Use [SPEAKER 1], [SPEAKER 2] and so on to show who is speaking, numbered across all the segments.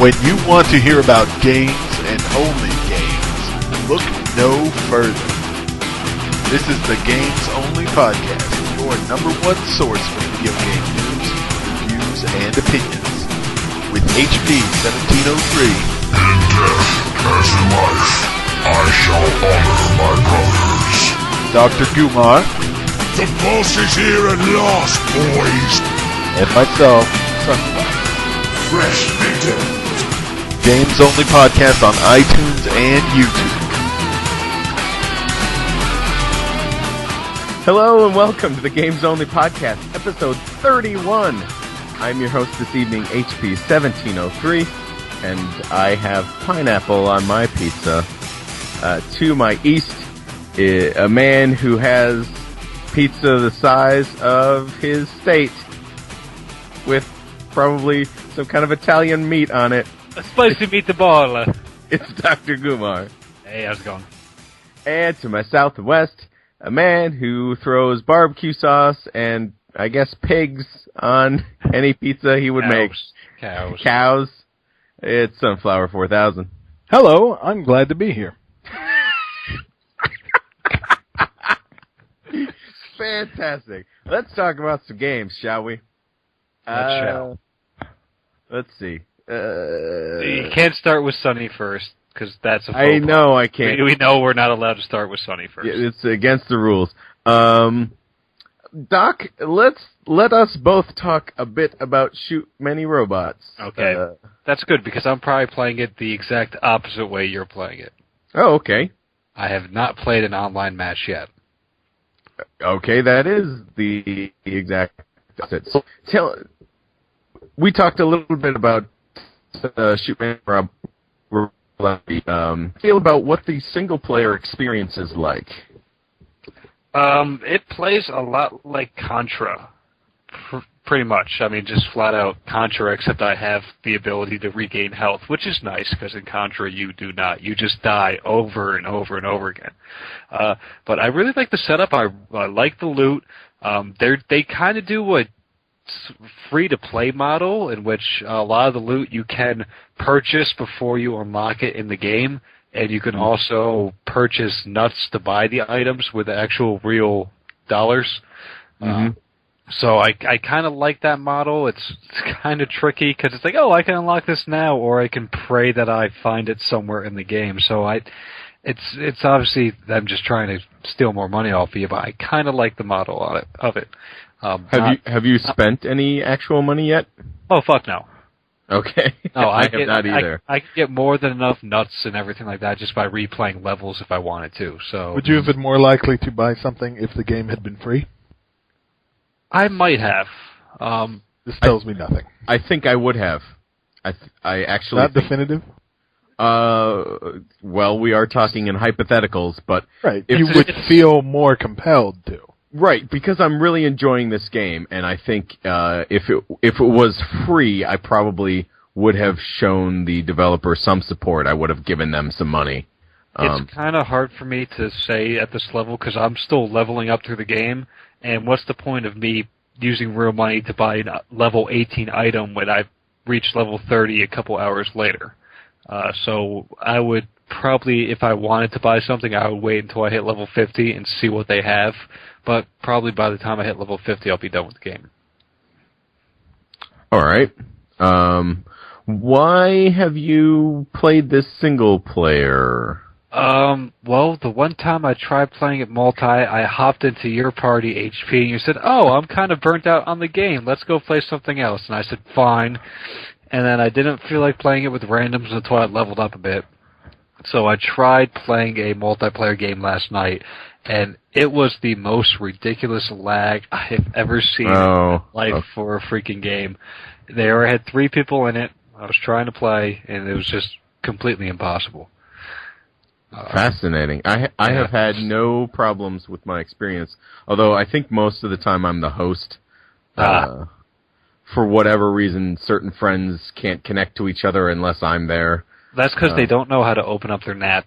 [SPEAKER 1] When you want to hear about games and only games, look no further. This is the Games Only Podcast, your number one source for video game news, reviews, and opinions. With HP 1703.
[SPEAKER 2] In death, as in life, I shall honor my brothers.
[SPEAKER 1] Dr. Gumar.
[SPEAKER 2] The boss is here at last, boys.
[SPEAKER 1] And myself, Sunspot.
[SPEAKER 2] Fresh victim.
[SPEAKER 1] Games Only Podcast on iTunes and YouTube.
[SPEAKER 3] Hello and welcome to the Games Only Podcast, episode 31. I'm your host this evening, HP 1703, and I have pineapple on my pizza. To my east, a man who has pizza the size of his state, with probably some kind of Italian meat on it.
[SPEAKER 4] A spicy meatball.
[SPEAKER 3] It's Dr. Gumar.
[SPEAKER 4] Hey, how's it going? And
[SPEAKER 3] to my southwest, a man who throws barbecue sauce and, I guess, pigs on any pizza he would make. Cows. It's Sunflower 4000.
[SPEAKER 5] Hello, I'm glad to be here.
[SPEAKER 3] Fantastic. Let's talk about some games, shall we?
[SPEAKER 4] Let's
[SPEAKER 3] see.
[SPEAKER 4] You can't start with Sunny first, because that's a faux
[SPEAKER 3] I know I can't.
[SPEAKER 4] We know we're not allowed to start with Sunny first.
[SPEAKER 3] Yeah, it's against the rules. Doc, let us both talk a bit about Shoot Many Robots.
[SPEAKER 4] Okay. That's good, because I'm probably playing it the exact opposite way you're playing it.
[SPEAKER 3] Oh, okay.
[SPEAKER 4] I have not played an online match yet.
[SPEAKER 3] Okay, that is the exact opposite. So, we talked a little bit about Shoot Many Robots. Feel about what the single-player experience is like.
[SPEAKER 4] It plays a lot like Contra, pretty much. I mean, just flat-out Contra, except I have the ability to regain health, which is nice, because in Contra you do not. You just die over and over and over again. But I really like the setup. I like the loot. They kind of do a free-to-play model in which a lot of the loot you can purchase before you unlock it in the game, and you can also purchase nuts to buy the items with actual real dollars.
[SPEAKER 3] Mm-hmm.
[SPEAKER 4] So I kind of like that model. It's kind of tricky because it's like, oh, I can unlock this now, or I can pray that I find it somewhere in the game. So it's obviously them just trying to steal more money off of you, but I kind of like the model of it.
[SPEAKER 3] Have you spent any actual money yet?
[SPEAKER 4] Oh, fuck no.
[SPEAKER 3] Okay.
[SPEAKER 4] No,
[SPEAKER 3] I have not either.
[SPEAKER 4] I could get more than enough nuts and everything like that just by replaying levels if I wanted to. So
[SPEAKER 5] would you have been more likely to buy something if the game had been free?
[SPEAKER 4] I might have.
[SPEAKER 5] This tells me nothing.
[SPEAKER 3] I think I would have. I actually
[SPEAKER 5] not definitive.
[SPEAKER 3] Well, we are talking in hypotheticals, but
[SPEAKER 5] right, you would feel more compelled to.
[SPEAKER 3] Right, because I'm really enjoying this game, and I think if it was free, I probably would have shown the developer some support. I would have given them some money.
[SPEAKER 4] It's kind of hard for me to say at this level because I'm still leveling up through the game, and what's the point of me using real money to buy a level 18 item when I reached level 30 a couple hours later? So I would probably, if I wanted to buy something, I would wait until I hit level 50 and see what they have. But probably by the time I hit level 50, I'll be done with the game.
[SPEAKER 3] All right. Why have you played this single player?
[SPEAKER 4] Well, the one time I tried playing it multi, I hopped into your party, HP, and you said, oh, I'm kind of burnt out on the game. Let's go play something else. And I said, fine. And then I didn't feel like playing it with randoms until I leveled up a bit. So I tried playing a multiplayer game last night, and it was the most ridiculous lag I have ever seen in my life for a freaking game. They had 3 people in it. I was trying to play, and it was just completely impossible.
[SPEAKER 3] Fascinating. I have had no problems with my experience, although I think most of the time I'm the host. For whatever reason, certain friends can't connect to each other unless I'm there.
[SPEAKER 4] That's because they don't know how to open up their NAT.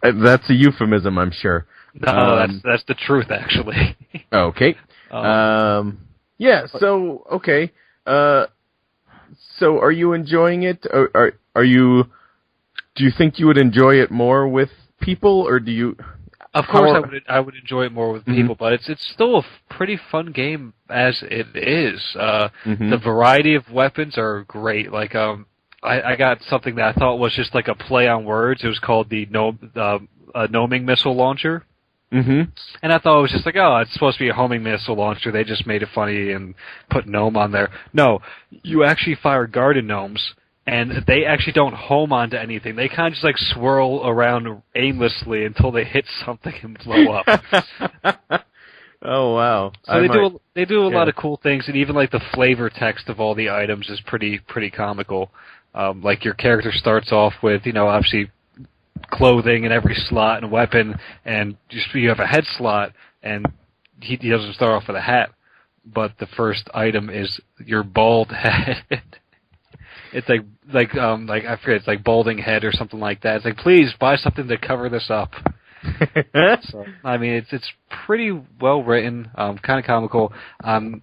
[SPEAKER 3] That's a euphemism, I'm sure.
[SPEAKER 4] No, that's the truth, actually.
[SPEAKER 3] Okay. Yeah, so, okay. So, are you enjoying it? Are you? Do you think you would enjoy it more with people, or do you?
[SPEAKER 4] Of course, I would enjoy it more with people, but it's still a pretty fun game as it is. The variety of weapons are great. Like I got something that I thought was just like a play on words. It was called the homing missile launcher. And I thought it was just like, oh, it's supposed to be a homing missile launcher. They just made it funny and put gnome on there. No, you actually fire garden gnomes. And they actually don't home onto anything. They kind of just like swirl around aimlessly until they hit something and blow up.
[SPEAKER 3] Oh wow!
[SPEAKER 4] So they do a lot of cool things, and even like the flavor text of all the items is pretty comical. Like your character starts off with obviously clothing in every slot and weapon, and you have a head slot, and he doesn't start off with a hat, but the first item is your bald head. It's like I forget, it's like balding head or something like that. It's like, please buy something to cover this up. So, I mean, it's pretty well written, kind of comical. I'm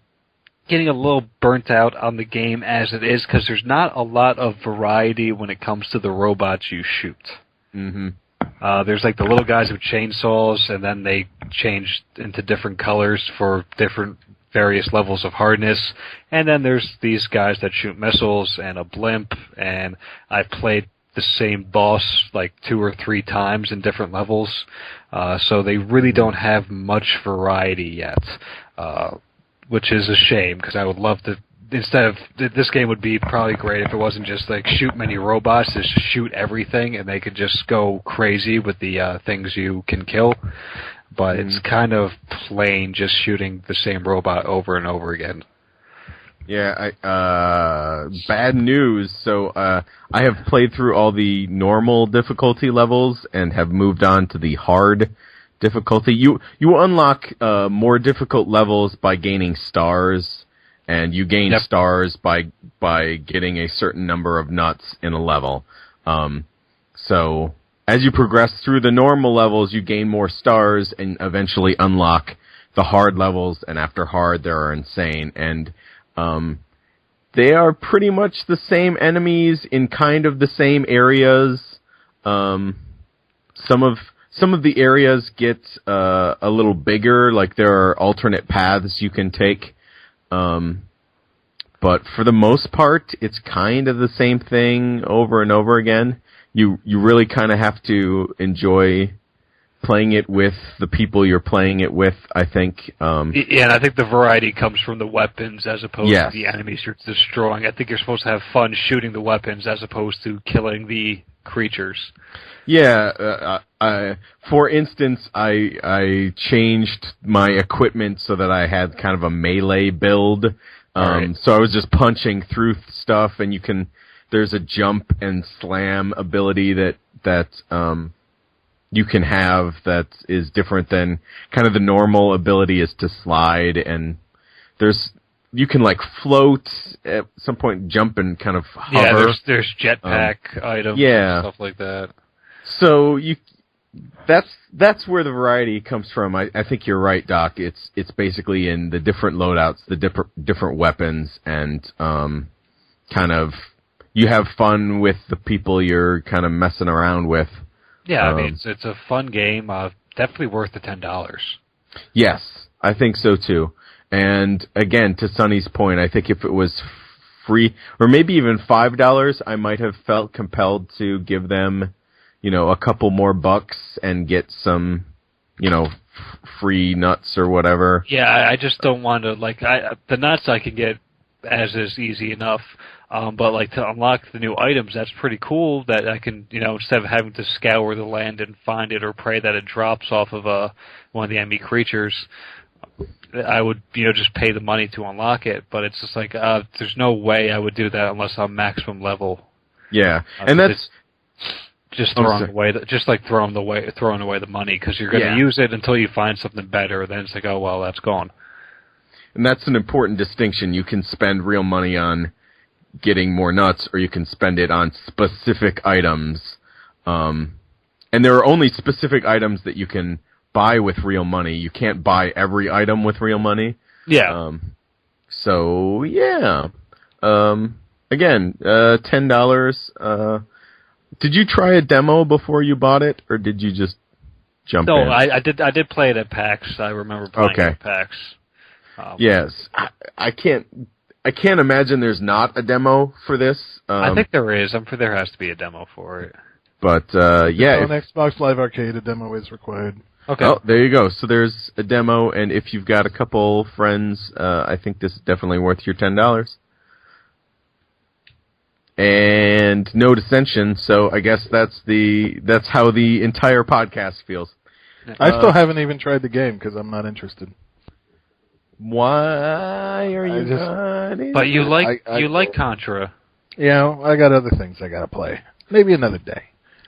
[SPEAKER 4] getting a little burnt out on the game as it is because there's not a lot of variety when it comes to the robots you shoot. There's like the little guys with chainsaws, and then they change into different colors for different various levels of hardness, and then there's these guys that shoot missiles and a blimp, and I played the same boss like 2 or 3 times in different levels, so they really don't have much variety yet, which is a shame, because I would love to, instead of, this game would be probably great if it wasn't just like shoot many robots, just shoot everything, and they could just go crazy with the things you can kill. But it's kind of plain just shooting the same robot over and over again.
[SPEAKER 3] Yeah, bad news. So I have played through all the normal difficulty levels and have moved on to the hard difficulty. You unlock more difficult levels by gaining stars, and you gain stars by getting a certain number of nuts in a level. So as you progress through the normal levels, you gain more stars and eventually unlock the hard levels, and after hard, they are insane. And they are pretty much the same enemies in kind of the same areas. Some of the areas get a little bigger, like there are alternate paths you can take. But for the most part, it's kind of the same thing over and over again. You really kind of have to enjoy playing it with the people you're playing it with, I think.
[SPEAKER 4] Yeah, and I think the variety comes from the weapons as opposed to the enemies you're destroying. I think you're supposed to have fun shooting the weapons as opposed to killing the creatures.
[SPEAKER 3] Yeah, for instance, I changed my equipment so that I had kind of a melee build. Right. So I was just punching through stuff, and there's a jump and slam ability that you can have that is different than kind of the normal ability is to slide, and you can like float at some point, jump and kind of hover.
[SPEAKER 4] Yeah, there's jetpack items and stuff like that.
[SPEAKER 3] So that's where the variety comes from. I think you're right, Doc. It's basically in the different loadouts, the different weapons, and kind of you have fun with the people you're kind of messing around with.
[SPEAKER 4] Yeah, I mean, it's a fun game. Definitely worth the $10.
[SPEAKER 3] Yes, I think so too. And again, to Sonny's point, I think if it was free, or maybe even $5, I might have felt compelled to give them, a couple more bucks and get some, free nuts or whatever.
[SPEAKER 4] Yeah, I just don't want to, the nuts I can get as is easy enough. But to unlock the new items, that's pretty cool that I can, instead of having to scour the land and find it or pray that it drops off of one of the enemy creatures, I would, just pay the money to unlock it. But it's just there's no way I would do that unless I'm maximum level.
[SPEAKER 3] Yeah, and that's
[SPEAKER 4] just throwing away, throwing away the money, because you're going to use it until you find something better. Then it's oh well, that's gone.
[SPEAKER 3] And that's an important distinction. You can spend real money on getting more nuts, or you can spend it on specific items. And there are only specific items that you can buy with real money. You can't buy every item with real money.
[SPEAKER 4] Yeah.
[SPEAKER 3] So, yeah. again, $10. Did you try a demo before you bought it, or did you just jump in?
[SPEAKER 4] No, I did play it at PAX. I remember playing it at PAX.
[SPEAKER 3] Yes, I can't imagine there's not a demo for this.
[SPEAKER 4] I think there is. I'm sure there has to be a demo for it.
[SPEAKER 3] But yeah,
[SPEAKER 5] on Xbox Live Arcade, a demo is required.
[SPEAKER 4] Okay.
[SPEAKER 3] Oh, there you go. So there's a demo, and if you've got a couple friends, I think this is definitely worth your $10. And no dissension, so I guess that's how the entire podcast feels.
[SPEAKER 5] I still haven't even tried the game because I'm not interested.
[SPEAKER 3] Why are you not?
[SPEAKER 4] But you like Contra.
[SPEAKER 5] Yeah, I got other things I gotta play. Maybe another day.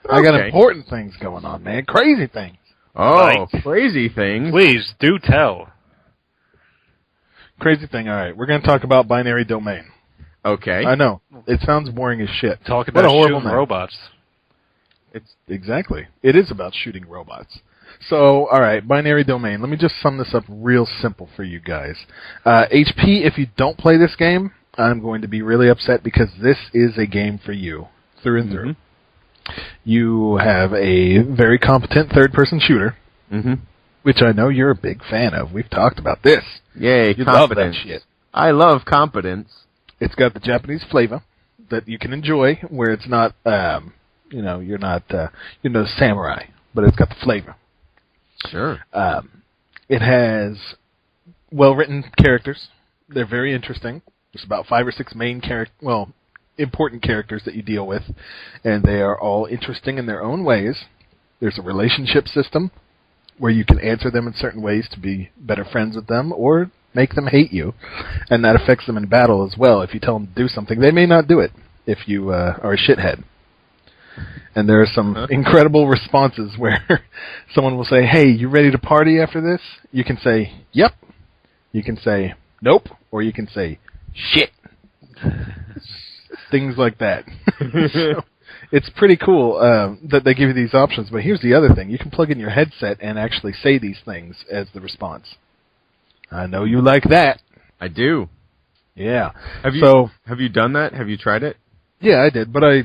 [SPEAKER 5] I got important things going on, man. Crazy things.
[SPEAKER 3] Oh, crazy things.
[SPEAKER 4] Please, do tell.
[SPEAKER 5] Crazy thing, alright. We're going to talk about binary domain.
[SPEAKER 3] Okay.
[SPEAKER 5] I know. It sounds boring as shit.
[SPEAKER 4] Talk about shooting robots.
[SPEAKER 5] Exactly. It is about shooting robots. So, alright, binary domain. Let me just sum this up real simple for you guys. HP, if you don't play this game, I'm going to be really upset because this is a game for you, through and through. You have a very competent third-person shooter, which I know you're a big fan of. We've talked about this.
[SPEAKER 3] Yay,
[SPEAKER 5] you
[SPEAKER 3] competence.
[SPEAKER 5] love that shit.
[SPEAKER 3] I love competence.
[SPEAKER 5] It's got the Japanese flavor that you can enjoy, where it's not, you're not, samurai, but it's got the flavor.
[SPEAKER 3] Sure.
[SPEAKER 5] It has well-written characters. They're very interesting. There's about 5 or 6 main important characters that you deal with, and they are all interesting in their own ways. There's a relationship system where you can answer them in certain ways to be better friends with them or make them hate you, and that affects them in battle as well. If you tell them to do something, they may not do it if you are a shithead. And there are some incredible responses where someone will say, hey, you ready to party after this? You can say, yep. You can say, nope. Or you can say, shit. Things like that. So, it's pretty cool that they give you these options, but here's the other thing. You can plug in your headset and actually say these things as the response. I know you like that.
[SPEAKER 3] I do.
[SPEAKER 5] Yeah.
[SPEAKER 3] Have you done that? Have you tried it?
[SPEAKER 5] Yeah, I did, but I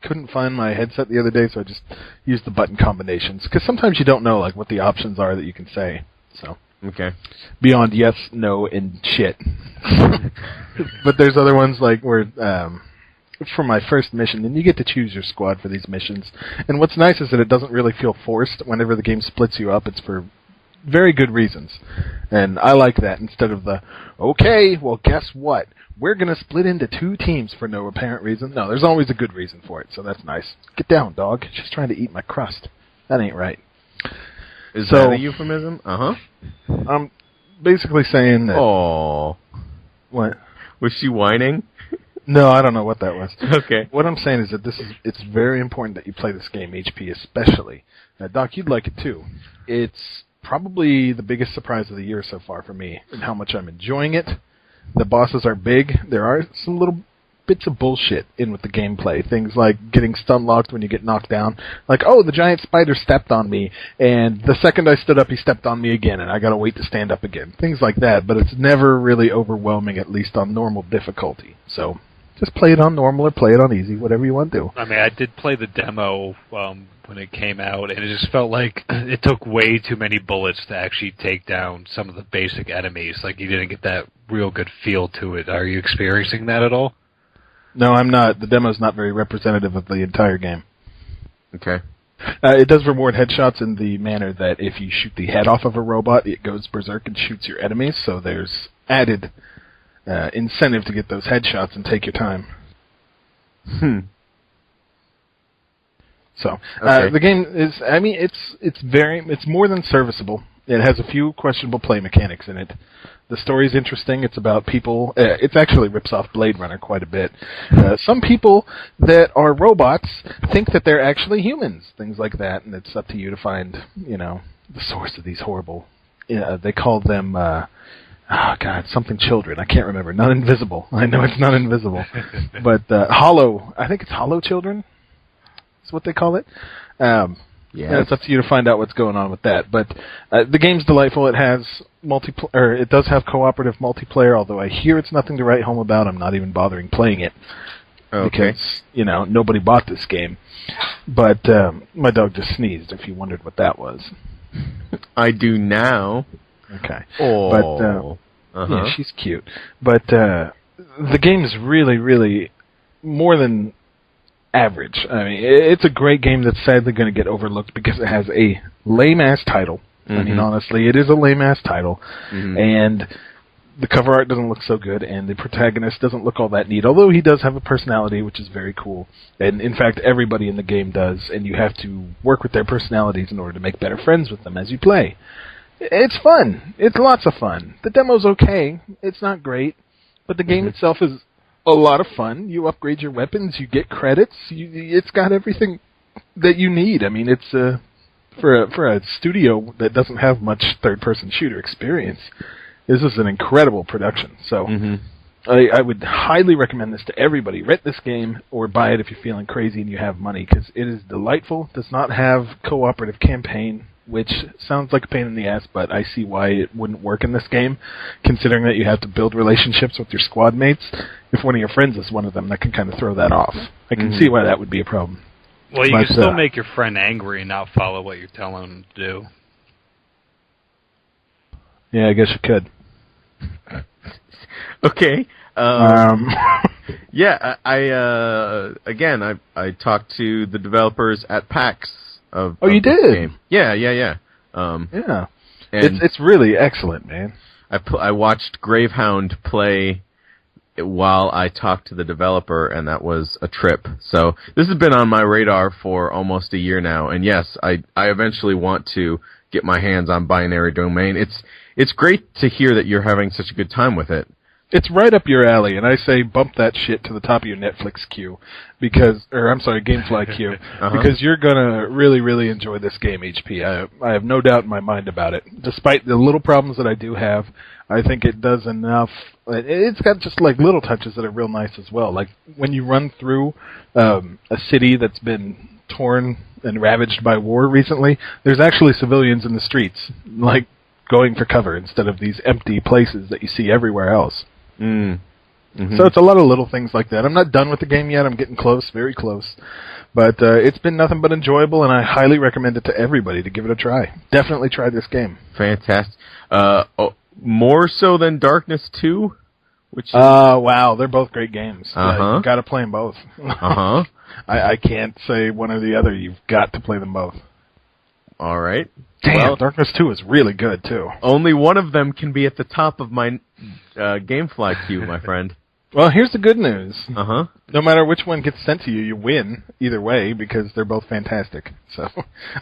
[SPEAKER 5] couldn't find my headset the other day, so I just used the button combinations, because sometimes you don't know like what the options are that you can say. So.
[SPEAKER 3] Okay.
[SPEAKER 5] Beyond yes, no, and shit. But there's other ones like where, for my first mission, and you get to choose your squad for these missions. And what's nice is that it doesn't really feel forced. Whenever the game splits you up, it's for very good reasons. And I like that instead of the, okay, well, guess what? We're going to split into 2 teams for no apparent reason. No, there's always a good reason for it, so that's nice. Get down, dog. Just trying to eat my crust. That ain't right.
[SPEAKER 3] Is that a euphemism?
[SPEAKER 5] I'm basically saying that...
[SPEAKER 3] Oh.
[SPEAKER 5] What?
[SPEAKER 3] Was she whining?
[SPEAKER 5] No, I don't know what that was.
[SPEAKER 3] Okay.
[SPEAKER 5] What I'm saying is that it's very important that you play this game, HP especially. Now, Doc, you'd like it too. It's probably the biggest surprise of the year so far for me, and how much I'm enjoying it. The bosses are big. There are some little bits of bullshit in with the gameplay. Things like getting stun locked when you get knocked down. Like, oh, the giant spider stepped on me, and the second I stood up, he stepped on me again, and I gotta wait to stand up again. Things like that, but it's never really overwhelming, at least on normal difficulty. So, just play it on normal or play it on easy, whatever you want to do.
[SPEAKER 4] I mean, I did play the demo when it came out, and it just felt like it took way too many bullets to actually take down some of the basic enemies. Like, you didn't get that real good feel to it. Are you experiencing that at all?
[SPEAKER 5] No, I'm not. The demo's not very representative of the entire game.
[SPEAKER 3] Okay.
[SPEAKER 5] It does reward headshots in the manner that if you shoot the head off of a robot, it goes berserk and shoots your enemies, so there's added incentive to get those headshots and take your time. So, the game is, I mean, it's more than serviceable. It has a few questionable play mechanics in it. The story's interesting. It's about people. It actually rips off Blade Runner quite a bit. Some people that are robots think that they're actually humans, things like that, and it's up to you to find, the source of these horrible. They call them, something children. I can't remember. Not invisible. I know it's not invisible, but hollow. I think it's hollow children. That's what they call it.
[SPEAKER 3] Yeah,
[SPEAKER 5] it's up to you to find out what's going on with that. But the game's delightful. It has it does have cooperative multiplayer, although I hear it's nothing to write home about. I'm not even bothering playing it.
[SPEAKER 3] Okay.
[SPEAKER 5] Because, nobody bought this game. But my dog just sneezed, if you wondered what that was.
[SPEAKER 3] I do now.
[SPEAKER 5] Okay.
[SPEAKER 3] Oh.
[SPEAKER 5] But, yeah, she's cute. But the game is really, really more than average. I mean, it's a great game that's sadly going to get overlooked because it has a lame-ass title. I mean, honestly, it is a lame-ass title. And the cover art doesn't look so good, and the protagonist doesn't look all that neat, although he does have a personality, which is very cool. And, in fact, everybody in the game does, and you have to work with their personalities in order to make better friends with them as you play. It's fun. It's lots of fun. The demo's okay. It's not great, but the game itself is a lot of fun. You upgrade your weapons, you get credits, it's got everything that you need. I mean, it's for a studio that doesn't have much third-person shooter experience, this is an incredible production. So I would highly recommend this to everybody. Rent this game or buy it if you're feeling crazy and you have money, because it is delightful. Does not have cooperative campaign, which sounds like a pain in the ass, but I see why it wouldn't work in this game, considering that you have to build relationships with your squad mates. If one of your friends is one of them, that can kind of throw that off. I can see why that would be a problem.
[SPEAKER 4] Well, you can still make your friend angry and not follow what you're telling him to do.
[SPEAKER 5] Yeah, I guess you could.
[SPEAKER 3] Okay. Yeah, I talked to the developers at PAX of
[SPEAKER 5] you did?
[SPEAKER 3] This game. Yeah.
[SPEAKER 5] Yeah.
[SPEAKER 3] And
[SPEAKER 5] It's really excellent, man.
[SPEAKER 3] I watched Gravehound play while I talked to the developer, and that was a trip. So this has been on my radar for almost a year now, and yes, I eventually want to get my hands on Binary Domain. It's great to hear that you're having such a good time with it.
[SPEAKER 5] It's right up your alley, and I say bump that shit to the top of your Netflix queue, GameFly queue, because you're gonna really, really enjoy this game, HP. I have no doubt in my mind about it. Despite the little problems that I do have, I think it does enough. It's got just like little touches that are real nice as well. Like when you run through a city that's been torn and ravaged by war recently, there's actually civilians in the streets, like going for cover instead of these empty places that you see everywhere else. So it's a lot of little things like that. I'm not done with the game yet. I'm getting close, very close. But it's been nothing but enjoyable, and I highly recommend it to everybody to give it a try. Definitely try this game.
[SPEAKER 3] Fantastic. More so than Darkness 2?
[SPEAKER 5] Wow, they're both great games. You've got to play them both. I can't say one or the other. You've got to play them both.
[SPEAKER 3] All right.
[SPEAKER 5] Damn,
[SPEAKER 3] well,
[SPEAKER 5] Darkness 2 is really good, too.
[SPEAKER 3] Only one of them can be at the top of my GameFly queue, my friend.
[SPEAKER 5] Well, here's the good news.
[SPEAKER 3] No
[SPEAKER 5] matter which one gets sent to you, you win either way because they're both fantastic. So,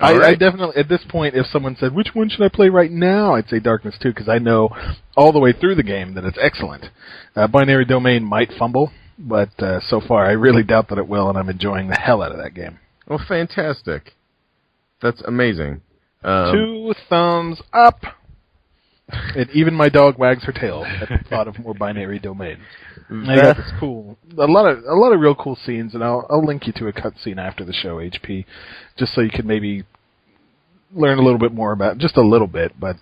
[SPEAKER 3] right.
[SPEAKER 5] I definitely, at this point, if someone said, which one should I play right now, I'd say Darkness 2 because I know all the way through the game that it's excellent. Binary Domain might fumble, but so far I really doubt that it will, and I'm enjoying the hell out of that game.
[SPEAKER 3] Well, fantastic. That's amazing.
[SPEAKER 5] 2 thumbs up. And even my dog wags her tail at the thought of more Binary Domain. I got this cool, a lot of real cool scenes, and I'll link you to a cutscene after the show, HP, just so you can maybe learn a little bit more about, just a little bit, but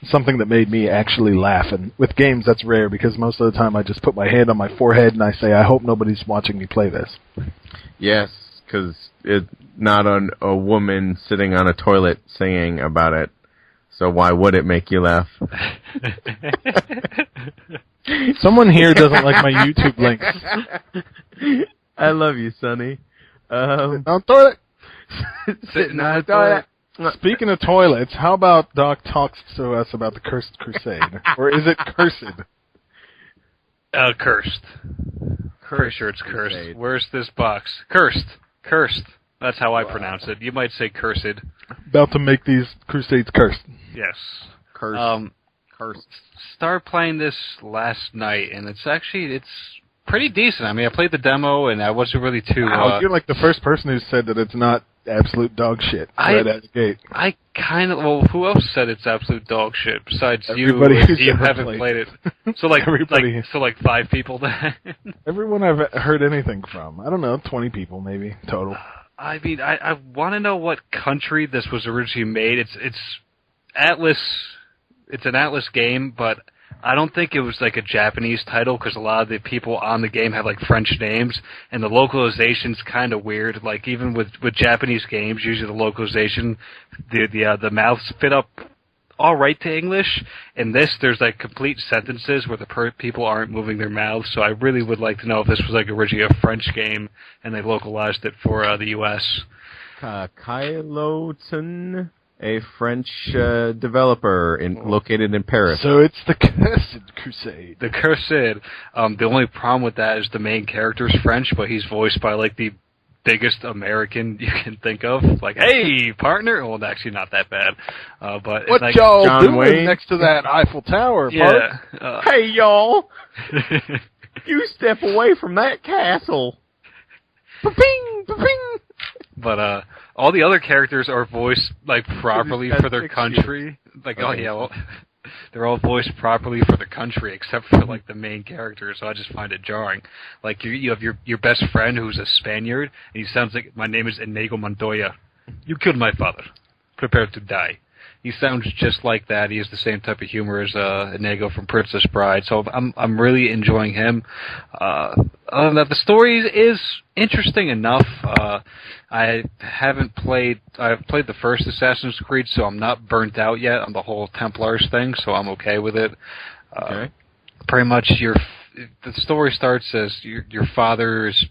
[SPEAKER 5] something that made me actually laugh. And with games, that's rare because most of the time I just put my hand on my forehead and I say, I hope nobody's watching me play this.
[SPEAKER 3] Yes, because it's not a woman sitting on a toilet singing about it. So why would it make you laugh?
[SPEAKER 5] Someone here doesn't like my YouTube links.
[SPEAKER 3] I love you, Sonny.
[SPEAKER 5] Sitting on toilet.
[SPEAKER 3] Sitting on a toilet.
[SPEAKER 5] Speaking of toilets, how about Doc talks to us about the Cursed Crusade? Or is it Cursed?
[SPEAKER 4] Cursed. Pretty sure it's cursed. Crusade. Where's this box? Cursed. Cursed. That's how I pronounce it. You might say cursed.
[SPEAKER 5] About to make these crusades cursed.
[SPEAKER 4] Yes.
[SPEAKER 3] Cursed.
[SPEAKER 4] Started playing this last night, and it's pretty decent. I mean, I played the demo, and I wasn't really too...
[SPEAKER 5] Wow, you're like the first person who said that it's not absolute dog shit right out the gate.
[SPEAKER 4] I kind of... Well, who else said it's absolute dog shit besides
[SPEAKER 5] everybody
[SPEAKER 4] you haven't played it? So like 5 people then?
[SPEAKER 5] Everyone I've heard anything from. I don't know, 20 people maybe total.
[SPEAKER 4] I mean, I want to know what country this was originally made. It's Atlas. It's an Atlas game, but I don't think it was like a Japanese title because a lot of the people on the game have like French names, and the localization's kind of weird. Like even with Japanese games, usually the localization, the mouths fit up all right to English. In this, there's like complete sentences where the people aren't moving their mouths. So I really would like to know if this was like originally a French game and they localized it for the U.S.
[SPEAKER 3] Kyloton, a French developer located in Paris.
[SPEAKER 5] So it's the Cursed Crusade.
[SPEAKER 4] The Cursed. The only problem with that is the main character's French, but he's voiced by like the biggest American you can think of. Like, hey, partner. Well, actually, not that bad. But
[SPEAKER 5] what
[SPEAKER 4] it's like,
[SPEAKER 5] y'all
[SPEAKER 3] John
[SPEAKER 5] doing
[SPEAKER 3] Wayne?
[SPEAKER 5] next to that Eiffel Tower,
[SPEAKER 4] yeah.
[SPEAKER 3] Hey, y'all! You step away from that castle. Pa-ping! Pa-ping!
[SPEAKER 4] But all the other characters are voiced like properly for their country. Like, oh yeah, well, they're all voiced properly for the country except for like the main character. So I just find it jarring. Like you have your best friend who's a Spaniard, and he sounds like, my name is Inigo Montoya. You killed my father. Prepare to die. He sounds just like that. He has the same type of humor as Inigo from Princess Bride. So I'm really enjoying him. Other than that, the story is interesting enough. I've played the first Assassin's Creed, so I'm not burnt out yet on the whole Templars thing. So I'm okay with it.
[SPEAKER 3] Okay.
[SPEAKER 4] Pretty much, the story starts as your father's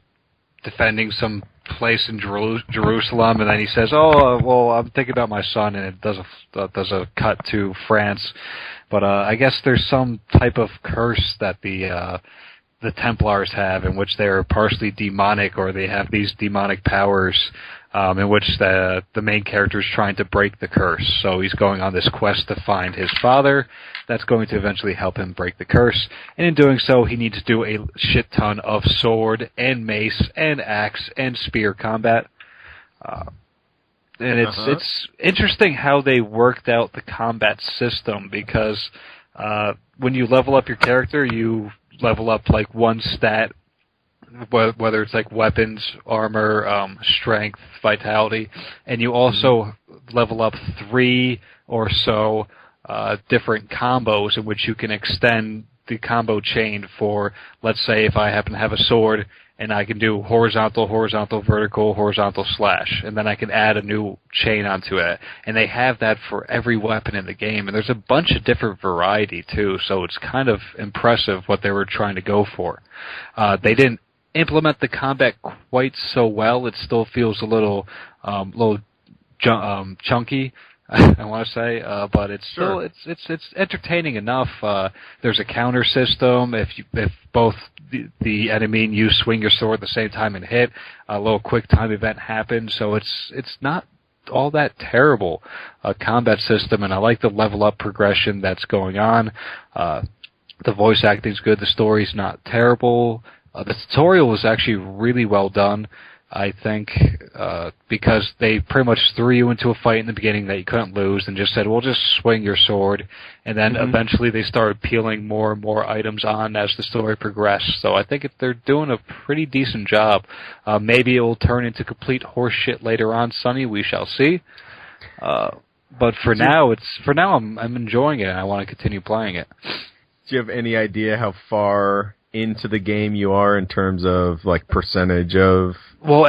[SPEAKER 4] defending some place in Jerusalem, and then he says, "Oh, well, I'm thinking about my son," and it does a cut to France. But I guess there's some type of curse that the Templars have, in which they're partially demonic, or they have these demonic powers, in which the main character is trying to break the curse. So he's going on this quest to find his father. That's going to eventually help him break the curse. And in doing so, he needs to do a shit ton of sword and mace and axe and spear combat. And it's interesting how they worked out the combat system, because when you level up your character, you level up like one stat, whether it's like weapons, armor, strength, vitality, and you also level up 3 or so different combos in which you can extend the combo chain for, let's say, if I happen to have a sword and I can do horizontal, vertical, horizontal slash, and then I can add a new chain onto it. And they have that for every weapon in the game, and there's a bunch of different variety too, so it's kind of impressive what they were trying to go for. They didn't implement the combat quite so well. It still feels a little chunky, I want to say, but it's still it's entertaining enough. There's a counter system if both the enemy and you swing your sword at the same time and hit, a little quick time event happens. So it's not all that terrible combat system, and I like the level up progression that's going on. The voice acting's good. The story's not terrible. The tutorial was actually really well done, I think, because they pretty much threw you into a fight in the beginning that you couldn't lose and just said, well, just swing your sword. And then eventually they started peeling more and more items on as the story progressed. So I think they're doing a pretty decent job. Maybe it will turn into complete horseshit later on, Sonny. We shall see. But for now, I'm enjoying it, and I want to continue playing it.
[SPEAKER 3] Do you have any idea how far into the game you are in terms of like percentage of?
[SPEAKER 4] Well,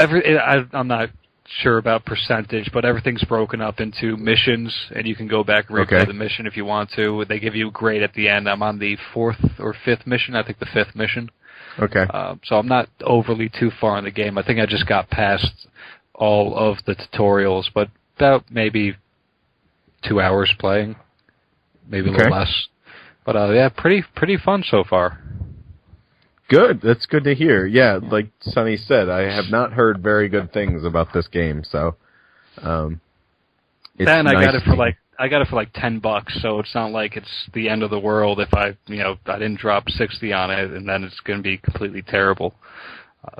[SPEAKER 4] I'm not sure about percentage, but everything's broken up into missions, and you can go back and replay the mission if you want to. They give you a grade at the end. I'm on the 4th or 5th mission. I think the 5th mission.
[SPEAKER 3] Okay.
[SPEAKER 4] So I'm not overly too far in the game. I think I just got past all of the tutorials, but about maybe 2 hours playing, maybe a little less. But yeah, pretty fun so far.
[SPEAKER 3] Good. That's good to hear. Yeah, like Sonny said, I have not heard very good things about this game, so it's
[SPEAKER 4] then I
[SPEAKER 3] nice
[SPEAKER 4] got it for like $10, so it's not like it's the end of the world if I didn't drop 60 on it, and then it's going to be completely terrible.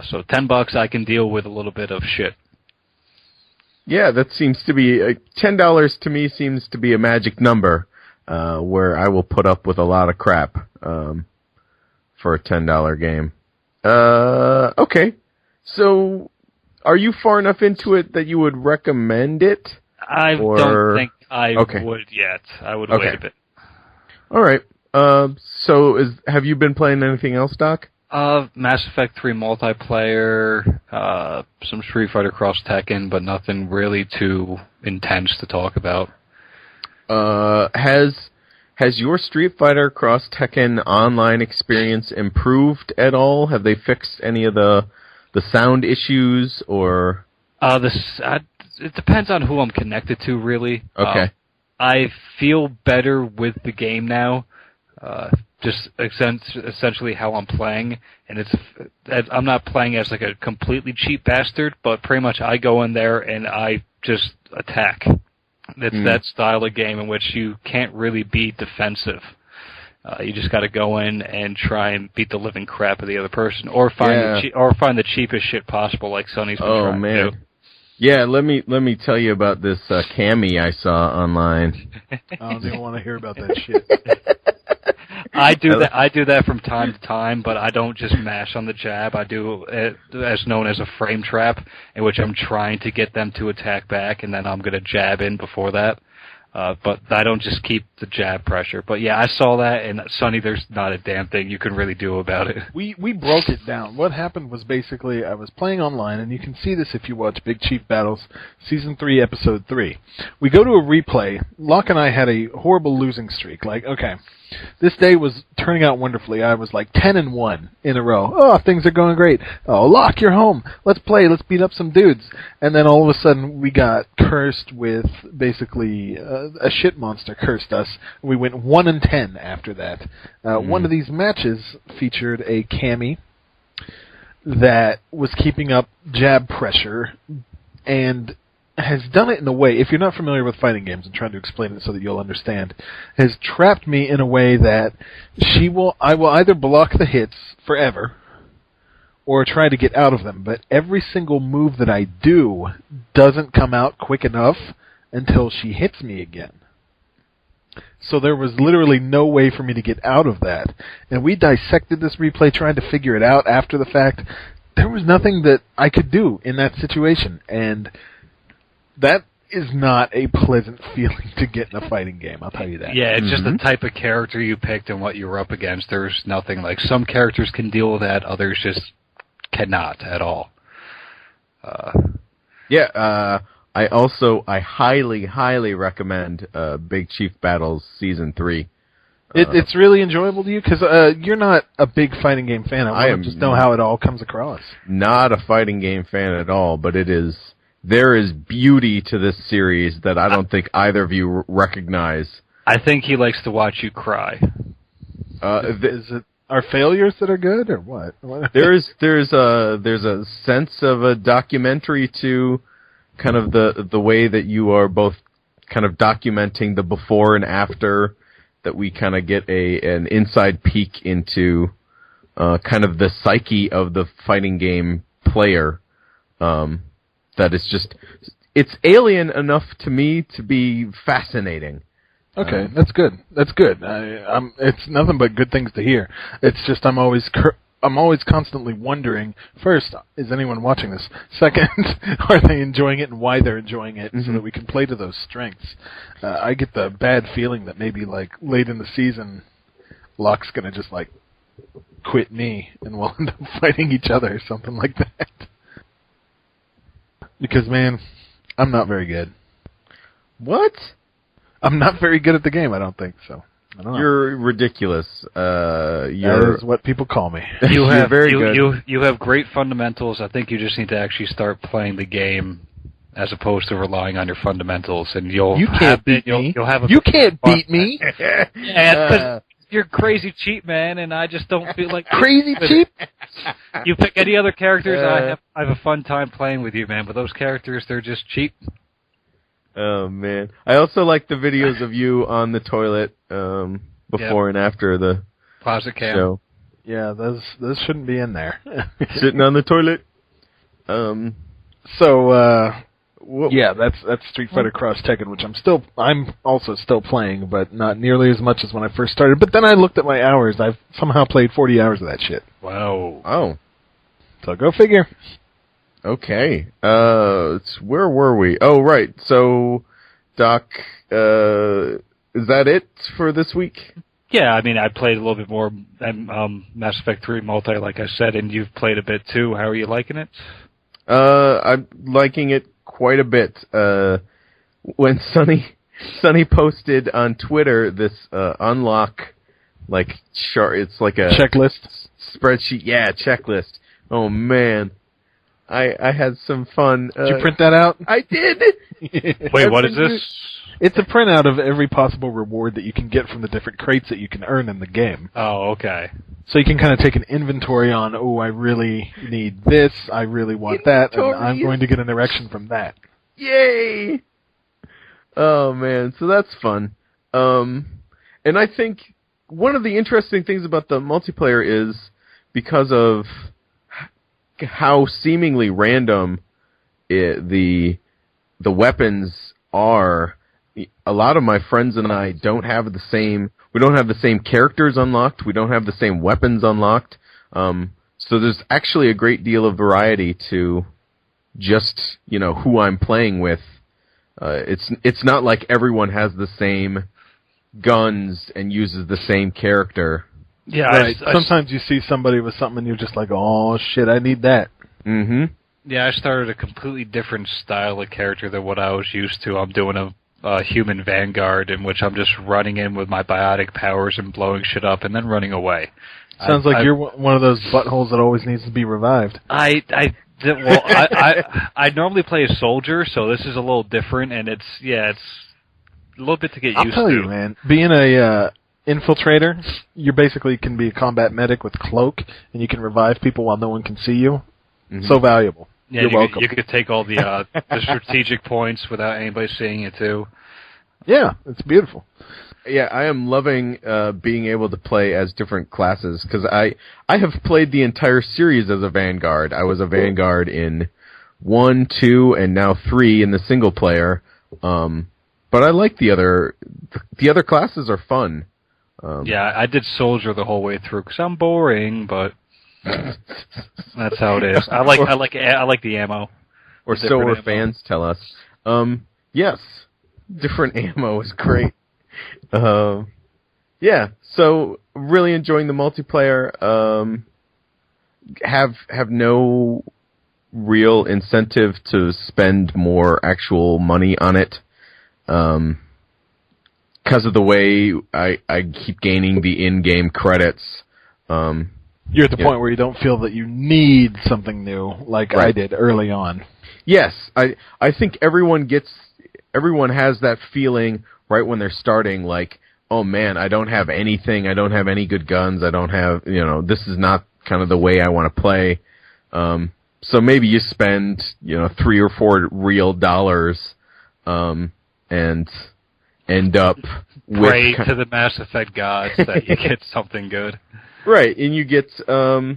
[SPEAKER 4] So $10, I can deal with a little bit of shit.
[SPEAKER 3] Yeah, that seems to be $10 to me seems to be a magic number where I will put up with a lot of crap. For a $10 game. Okay. So, are you far enough into it that you would recommend it?
[SPEAKER 4] I don't think I would yet. I would wait a bit.
[SPEAKER 3] All right. So have you been playing anything else, Doc?
[SPEAKER 4] Mass Effect 3 multiplayer, some Street Fighter Cross Tekken, but nothing really too intense to talk about.
[SPEAKER 3] Has your Street Fighter Cross Tekken online experience improved at all? Have they fixed any of the sound issues or?
[SPEAKER 4] It depends on who I'm connected to, really.
[SPEAKER 3] Okay.
[SPEAKER 4] I feel better with the game now. Just essentially how I'm playing, and I'm not playing as like a completely cheap bastard, but pretty much I go in there and I just attack. It's that style of game in which you can't really be defensive. You just got to go in and try and beat the living crap of the other person, or find the cheapest shit possible, like Sonny's been trying to do.
[SPEAKER 3] Yeah, let me tell you about this Cammy I saw online.
[SPEAKER 5] I don't even want to hear about that shit.
[SPEAKER 4] I do that from time to time, but I don't just mash on the jab. I do it as known as a frame trap, in which I'm trying to get them to attack back, and then I'm going to jab in before that. But I don't just keep the jab pressure. But yeah, I saw that, and Sonny, there's not a damn thing you can really do about it.
[SPEAKER 5] We broke it down. What happened was basically I was playing online, and you can see this if you watch Big Chief Battles, Season 3, Episode 3. We go to a replay. Locke and I had a horrible losing streak. Like, okay, this day was turning out wonderfully. I was like 10-1 in a row. Oh, things are going great. Oh, Locke, you're home. Let's play. Let's beat up some dudes. And then all of a sudden, we got cursed with basically a shit monster cursed us. We went 1-10 after that. One of these matches featured a Cammy that was keeping up jab pressure and has done it in a way, if you're not familiar with fighting games, and trying to explain it so that you'll understand, has trapped me in a way that I will either block the hits forever or try to get out of them, but every single move that I do doesn't come out quick enough until she hits me again. So there was literally no way for me to get out of that. And we dissected this replay trying to figure it out after the fact. There was nothing that I could do in that situation, and that is not a pleasant feeling to get in a fighting game, I'll tell you that.
[SPEAKER 4] Yeah, it's just the type of character you picked and what you were up against. There's nothing like some characters can deal with that, others just cannot at all.
[SPEAKER 3] I highly recommend Big Chief Battles Season 3.
[SPEAKER 5] It's really enjoyable to you? Because you're not a big fighting game fan. I want to just know how it all comes across.
[SPEAKER 3] Not a fighting game fan at all, but there is beauty to this series that I don't think either of you recognize.
[SPEAKER 4] I think he likes to watch you cry.
[SPEAKER 5] Is it our failures that are good, or what?
[SPEAKER 3] There's a sense of a documentary to kind of the way that you are both kind of documenting the before and after, that we kind of get an inside peek into kind of the psyche of the fighting game player. That it's alien enough to me to be fascinating.
[SPEAKER 5] Okay, that's good. That's good. It's nothing but good things to hear. It's just I'm always constantly wondering, first, is anyone watching this? Second, are they enjoying it and why they're enjoying it, so that we can play to those strengths. I get the bad feeling that maybe like late in the season, Locke's going to just like quit me and we'll end up fighting each other or something like that. Because, man, I'm not very good.
[SPEAKER 3] What?
[SPEAKER 5] I'm not very good at the game, I don't think, so. I don't know.
[SPEAKER 3] You're ridiculous.
[SPEAKER 5] That is what people call me.
[SPEAKER 4] You're
[SPEAKER 3] very good.
[SPEAKER 4] You have great fundamentals. I think you just need to actually start playing the game as opposed to relying on your fundamentals, and
[SPEAKER 5] You can't beat me.
[SPEAKER 4] You
[SPEAKER 5] can't beat me.
[SPEAKER 4] Yeah, because you're crazy cheap, man, and I just don't feel like
[SPEAKER 5] crazy cheap.
[SPEAKER 4] You pick any other characters, I have a fun time playing with you, man. But those characters, they're just cheap.
[SPEAKER 3] Oh man, I also like the videos of you on the toilet before and after the
[SPEAKER 4] closet cam.
[SPEAKER 3] Show.
[SPEAKER 5] Yeah, those shouldn't be in there.
[SPEAKER 3] Sitting on the toilet.
[SPEAKER 5] Yeah, that's Street Fighter Cross Tekken, which I'm also still playing, but not nearly as much as when I first started. But then I looked at my hours. I've somehow played 40 hours of that shit.
[SPEAKER 4] Wow.
[SPEAKER 3] Oh.
[SPEAKER 5] So go figure.
[SPEAKER 3] Okay. Where were we? Oh, right. So, Doc, is that it for this week?
[SPEAKER 4] Yeah, I mean, I played a little bit more Mass Effect 3 multi, like I said, and you've played a bit too. How are you liking it?
[SPEAKER 3] I'm liking it quite a bit. When Sonny posted on Twitter this unlock, it's like a
[SPEAKER 5] checklist
[SPEAKER 3] spreadsheet. Yeah, checklist. Oh man, I had some fun.
[SPEAKER 5] Did you print that out?
[SPEAKER 3] I did.
[SPEAKER 4] Wait, what is this?
[SPEAKER 5] It's a printout of every possible reward that you can get from the different crates that you can earn in the game.
[SPEAKER 4] Oh, okay.
[SPEAKER 5] So you can kind of take an inventory on, I really need this, I really want that, and I'm going to get an erection from that.
[SPEAKER 3] Yay! Oh man, so that's fun. And I think one of the interesting things about the multiplayer is because of how seemingly random the weapons are. A lot of my friends and I don't have the same characters unlocked. We don't have the same weapons unlocked. So there's actually a great deal of variety to just, who I'm playing with. It's not like everyone has the same guns and uses the same character.
[SPEAKER 4] Yeah,
[SPEAKER 5] right. Sometimes you see somebody with something and you're just like, oh shit, I need that.
[SPEAKER 3] Mm-hmm.
[SPEAKER 4] Yeah, I started a completely different style of character than what I was used to. I'm doing a human vanguard in which I'm just running in with my biotic powers and blowing shit up and then running away.
[SPEAKER 5] Sounds like you're one of those buttholes that always needs to be revived.
[SPEAKER 4] I normally play a soldier, so this is a little different, and it's a little bit to get used to.
[SPEAKER 5] I'll tell you, man, being a infiltrator, you basically can be a combat medic with cloak, and you can revive people while no one can see you. Mm-hmm. So valuable.
[SPEAKER 4] Yeah,
[SPEAKER 5] You're welcome.
[SPEAKER 4] You could take all the strategic points without anybody seeing it too.
[SPEAKER 5] Yeah, it's beautiful.
[SPEAKER 3] Yeah, I am loving being able to play as different classes, because I have played the entire series as a Vanguard. I was a Vanguard in 1, 2, and now 3 in the single player. But I like the other classes are fun.
[SPEAKER 4] Yeah, I did Soldier the whole way through because I'm boring, but that's how it is. I like the ammo.
[SPEAKER 3] Or so our fans tell us. Yes, different ammo is great. Yeah, so really enjoying the multiplayer. Have no real incentive to spend more actual money on it. Because of the way I keep gaining the in-game credits.
[SPEAKER 5] You're at the point where you don't feel that you need something new, like right. I did early on.
[SPEAKER 3] Yes, I think everyone has that feeling right when they're starting, like, oh man, I don't have anything, I don't have any good guns, I don't have, this is not kind of the way I want to play. So maybe you spend, $3 or $4 real dollars, and end up with...
[SPEAKER 4] Pray to the Mass Effect gods that you get something good.
[SPEAKER 3] Right, and you get, a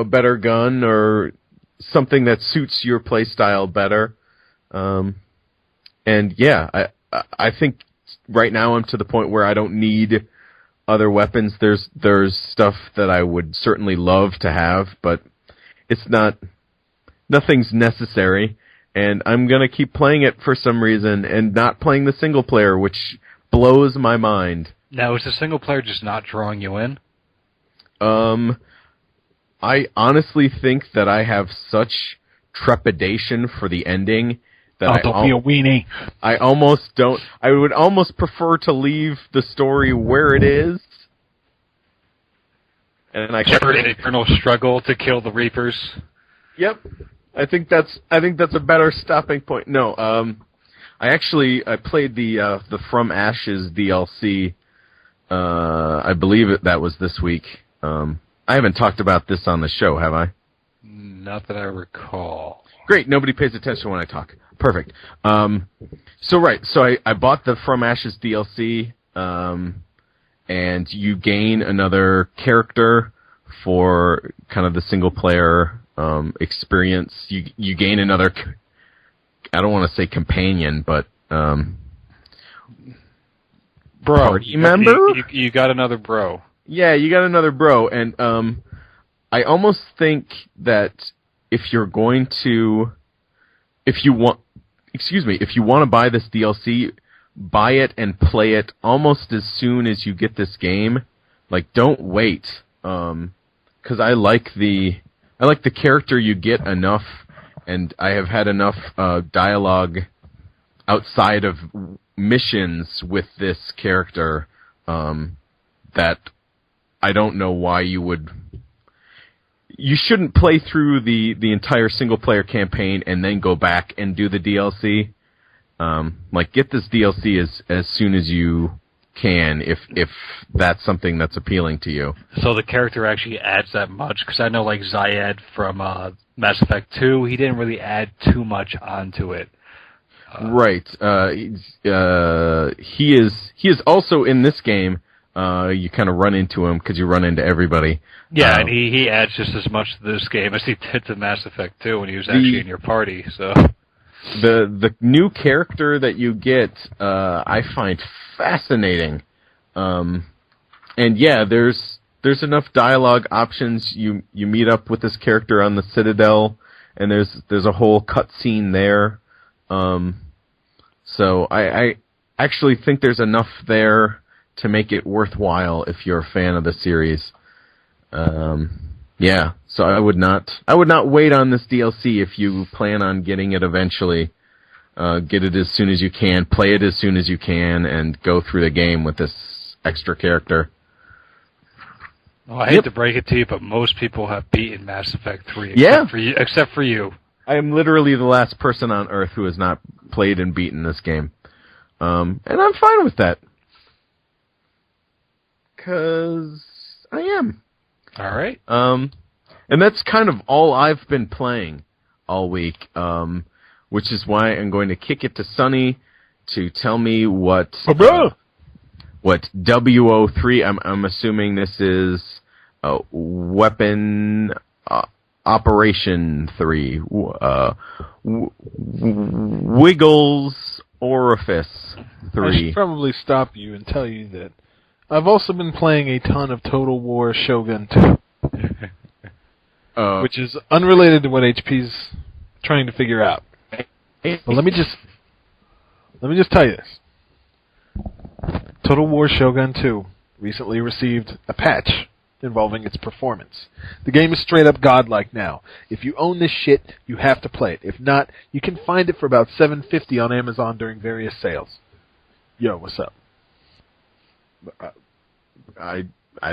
[SPEAKER 3] better gun or something that suits your play style better. And yeah, I think right now I'm to the point where I don't need other weapons. There's stuff that I would certainly love to have, but nothing's necessary. And I'm gonna keep playing it for some reason and not playing the single player, which blows my mind.
[SPEAKER 4] Now, is the single player just not drawing you in?
[SPEAKER 3] I honestly think that I have such trepidation for the ending that
[SPEAKER 5] don't be a weenie.
[SPEAKER 3] I would almost prefer to leave the story where it is. And I
[SPEAKER 4] an eternal struggle to kill the Reapers.
[SPEAKER 3] Yep. I think that's a better stopping point. No, I played the From Ashes DLC. I believe that was this week. I haven't talked about this on the show, have I?
[SPEAKER 4] Not that I recall.
[SPEAKER 3] Great, nobody pays attention when I talk. Perfect. So I bought the From Ashes DLC, and you gain another character for kind of the single player experience. You gain another, I don't want to say companion, but
[SPEAKER 4] bro.
[SPEAKER 3] Party member?
[SPEAKER 4] You got another bro.
[SPEAKER 3] Yeah, you got another bro, and I almost think that if you want to buy this DLC, buy it and play it almost as soon as you get this game. Like, don't wait, because I like the character you get enough, and I have had enough dialogue outside of missions with this character that I don't know why you shouldn't play through the entire single-player campaign and then go back and do the DLC. Get this DLC as soon as you can, if that's something that's appealing to you.
[SPEAKER 4] So the character actually adds that much? Because I know, like, Zayed from Mass Effect 2, he didn't really add too much onto it.
[SPEAKER 3] Right. He is also in this game. You kind of run into him because you run into everybody.
[SPEAKER 4] Yeah, and he adds just as much to this game as he did to Mass Effect 2 when he was actually in your party. So
[SPEAKER 3] the new character that you get, I find fascinating. And yeah, there's enough dialogue options. You meet up with this character on the Citadel, and there's a whole cutscene there. So I actually think there's enough there to make it worthwhile if you're a fan of the series. Yeah, so I would not wait on this DLC if you plan on getting it eventually. Get it as soon as you can, play it as soon as you can, and go through the game with this extra character.
[SPEAKER 4] Well, I hate to break it to you, but most people have beaten Mass Effect 3 except for you.
[SPEAKER 3] I am literally the last person on Earth who has not played and beaten this game. And I'm fine with that. 'Cause I am.
[SPEAKER 4] All right.
[SPEAKER 3] And that's kind of all I've been playing all week, which is why I'm going to kick it to Sonny to tell me what WO3. I'm assuming this is Weapon Operation 3. Wiggles Orifice 3.
[SPEAKER 5] I should probably stop you and tell you that I've also been playing a ton of Total War Shogun 2. Which is unrelated to what HP's trying to figure out. But let me just tell you this. Total War Shogun 2 recently received a patch involving its performance. The game is straight up godlike now. If you own this shit, you have to play it. If not, you can find it for about $7.50 on Amazon during various sales. Yo, what's up?
[SPEAKER 3] I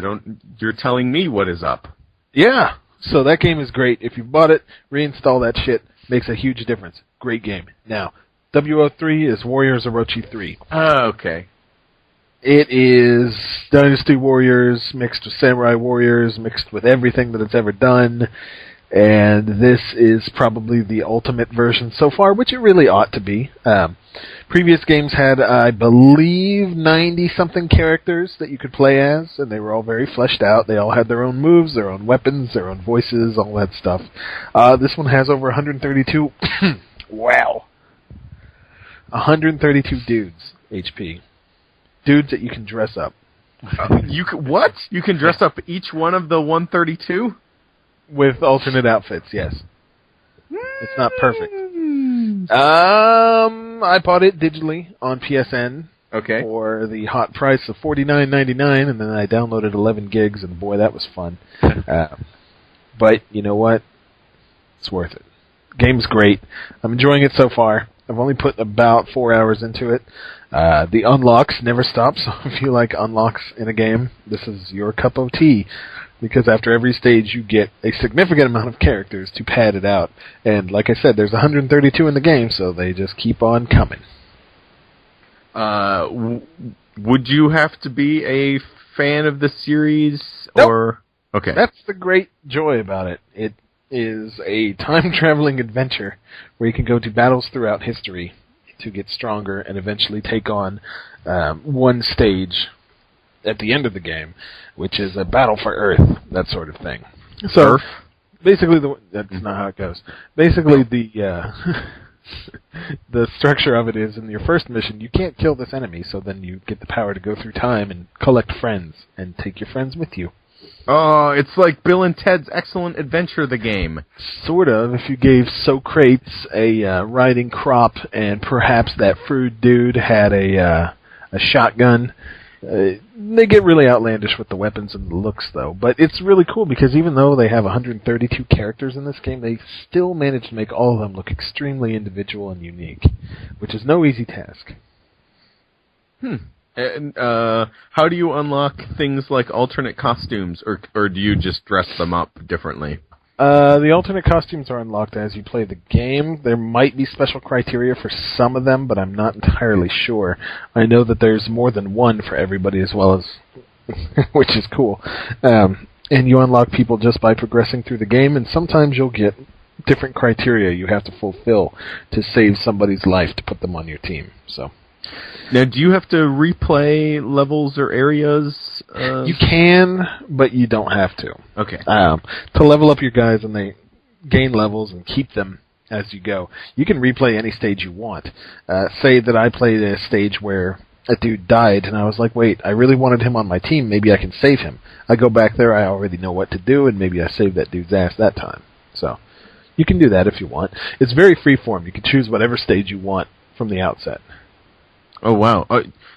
[SPEAKER 3] don't. You're telling me what is up.
[SPEAKER 5] Yeah. So that game is great. If you bought it, reinstall that shit. Makes a huge difference. Great game. Now, WO3 is Warriors Orochi 3.
[SPEAKER 3] Oh, okay.
[SPEAKER 5] It is Dynasty Warriors mixed with Samurai Warriors, mixed with everything that it's ever done. And this is probably the ultimate version so far, which it really ought to be. Previous games had, I believe, 90-something characters that you could play as, and they were all very fleshed out. They all had their own moves, their own weapons, their own voices, all that stuff. This one has over 132... wow. 132 dudes, HP. Dudes that you can dress up.
[SPEAKER 3] What? You can dress up each one of the 132?
[SPEAKER 5] With alternate outfits, yes. It's not perfect. I bought it digitally on PSN for the hot price of $49.99, and then I downloaded 11 gigs, and boy, that was fun. But you know what? It's worth it. Game's great. I'm enjoying it so far. I've only put about 4 hours into it. The unlocks never stop, so if you like unlocks in a game, this is your cup of tea. Because after every stage, you get a significant amount of characters to pad it out. And like I said, there's 132 in the game, so they just keep on coming.
[SPEAKER 3] Would you have to be a fan of the series?
[SPEAKER 5] Nope.
[SPEAKER 3] Or okay,
[SPEAKER 5] that's the great joy about it. It is a time-traveling adventure where you can go to battles throughout history to get stronger and eventually take on one stage at the end of the game, which is a battle for Earth, that sort of thing. So, basically, that's not how it goes. Basically, the structure of it is, in your first mission, you can't kill this enemy, so then you get the power to go through time and collect friends, and take your friends with you.
[SPEAKER 3] Oh, it's like Bill and Ted's Excellent Adventure, the game.
[SPEAKER 5] Sort of. If you gave Socrates a riding crop and perhaps that fruit dude had a shotgun. They get really outlandish with the weapons and the looks, though. But it's really cool because even though they have 132 characters in this game, they still manage to make all of them look extremely individual and unique, which is no easy task.
[SPEAKER 3] And how do you unlock things like alternate costumes, or do you just dress them up differently?
[SPEAKER 5] The alternate costumes are unlocked as you play the game. There might be special criteria for some of them, but I'm not entirely sure. I know that there's more than one for everybody as well as, which is cool. And you unlock people just by progressing through the game, and sometimes you'll get different criteria you have to fulfill to save somebody's life to put them on your team. So.
[SPEAKER 3] Now, do you have to replay levels or areas?
[SPEAKER 5] You can, but you don't have to.
[SPEAKER 3] Okay.
[SPEAKER 5] To level up your guys and they gain levels and keep them as you go, you can replay any stage you want. Say that I played a stage where a dude died, and I was like, wait, I really wanted him on my team, maybe I can save him. I go back there, I already know what to do, and maybe I save that dude's ass that time. So, you can do that if you want. It's very freeform. You can choose whatever stage you want from the outset.
[SPEAKER 3] Oh, wow.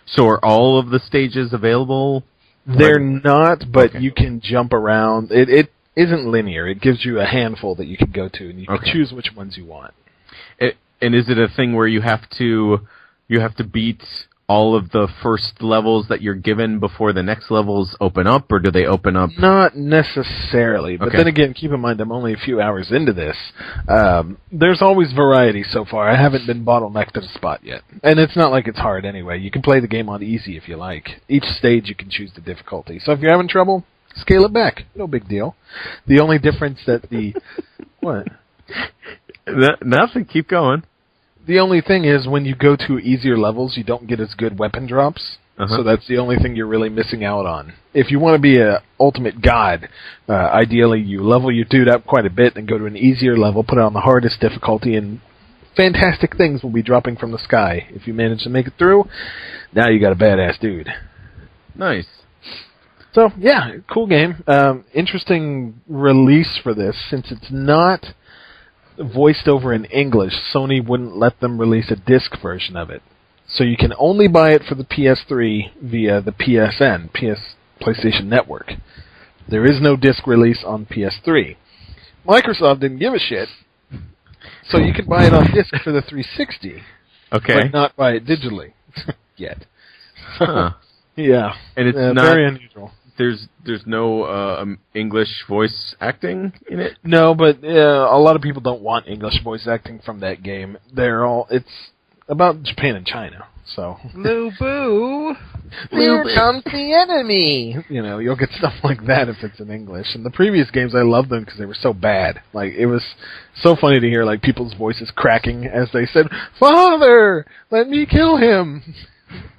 [SPEAKER 3] So are all of the stages available?
[SPEAKER 5] They're not, but
[SPEAKER 3] Okay.
[SPEAKER 5] you can jump around. It isn't linear. It gives you a handful that you can go to, and you can choose which ones you want.
[SPEAKER 3] And is it a thing where you have to beat all of the first levels that you're given before the next levels open up, or do they open up?
[SPEAKER 5] Not necessarily, but
[SPEAKER 3] Okay.
[SPEAKER 5] then again, keep in mind I'm only a few hours into this. There's always variety so far. I haven't been bottlenecked at a spot yet. And it's not like it's hard anyway. You can play the game on easy if you like. Each stage you can choose the difficulty. So if you're having trouble, scale it back. No big deal. The only difference that the... What?
[SPEAKER 3] Nothing. Keep going.
[SPEAKER 5] The only thing is, when you go to easier levels, you don't get as good weapon drops. So that's the only thing you're really missing out on. If you want to be a ultimate god, ideally you level your dude up quite a bit and go to an easier level, put it on the hardest difficulty, and fantastic things will be dropping from the sky. If you manage to make it through, now you got a badass dude.
[SPEAKER 3] Nice.
[SPEAKER 5] So, yeah, cool game. Interesting release for this, since it's not voiced over in English. Sony wouldn't let them release a disc version of it. So you can only buy it for the PS3 via the PSN, PlayStation Network. There is no disc release on PS3. Microsoft didn't give a shit, so you can buy it on disc for the 360,
[SPEAKER 3] Okay.
[SPEAKER 5] but not buy it digitally yet.
[SPEAKER 3] Huh.
[SPEAKER 5] Yeah,
[SPEAKER 3] And it's not
[SPEAKER 5] very unusual.
[SPEAKER 3] There's no English voice acting in it?
[SPEAKER 5] No, but a lot of people don't want English voice acting from that game. It's about Japan and China, so.
[SPEAKER 4] Lou Boo!
[SPEAKER 5] Here comes the enemy! You know, you'll get stuff like that if it's in English. And the previous games, I loved them because they were so bad. Like, it was so funny to hear, like, people's voices cracking as they said, "Father, let me kill him!"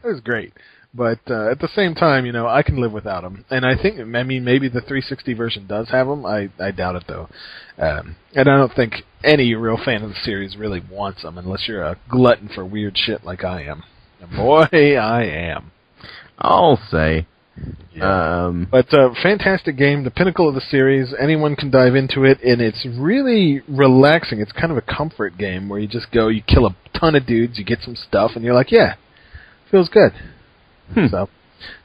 [SPEAKER 5] It was great. But at the same time, you know, I can live without them. And I think, maybe the 360 version does have them. I doubt it, though. And I don't think any real fan of the series really wants them, unless you're a glutton for weird shit like I am. And boy, I am.
[SPEAKER 3] I'll say.
[SPEAKER 5] Yeah. But fantastic game, the pinnacle of the series. Anyone can dive into it, and it's really relaxing. It's kind of a comfort game where you just go, you kill a ton of dudes, you get some stuff, and you're like, yeah, feels good. So,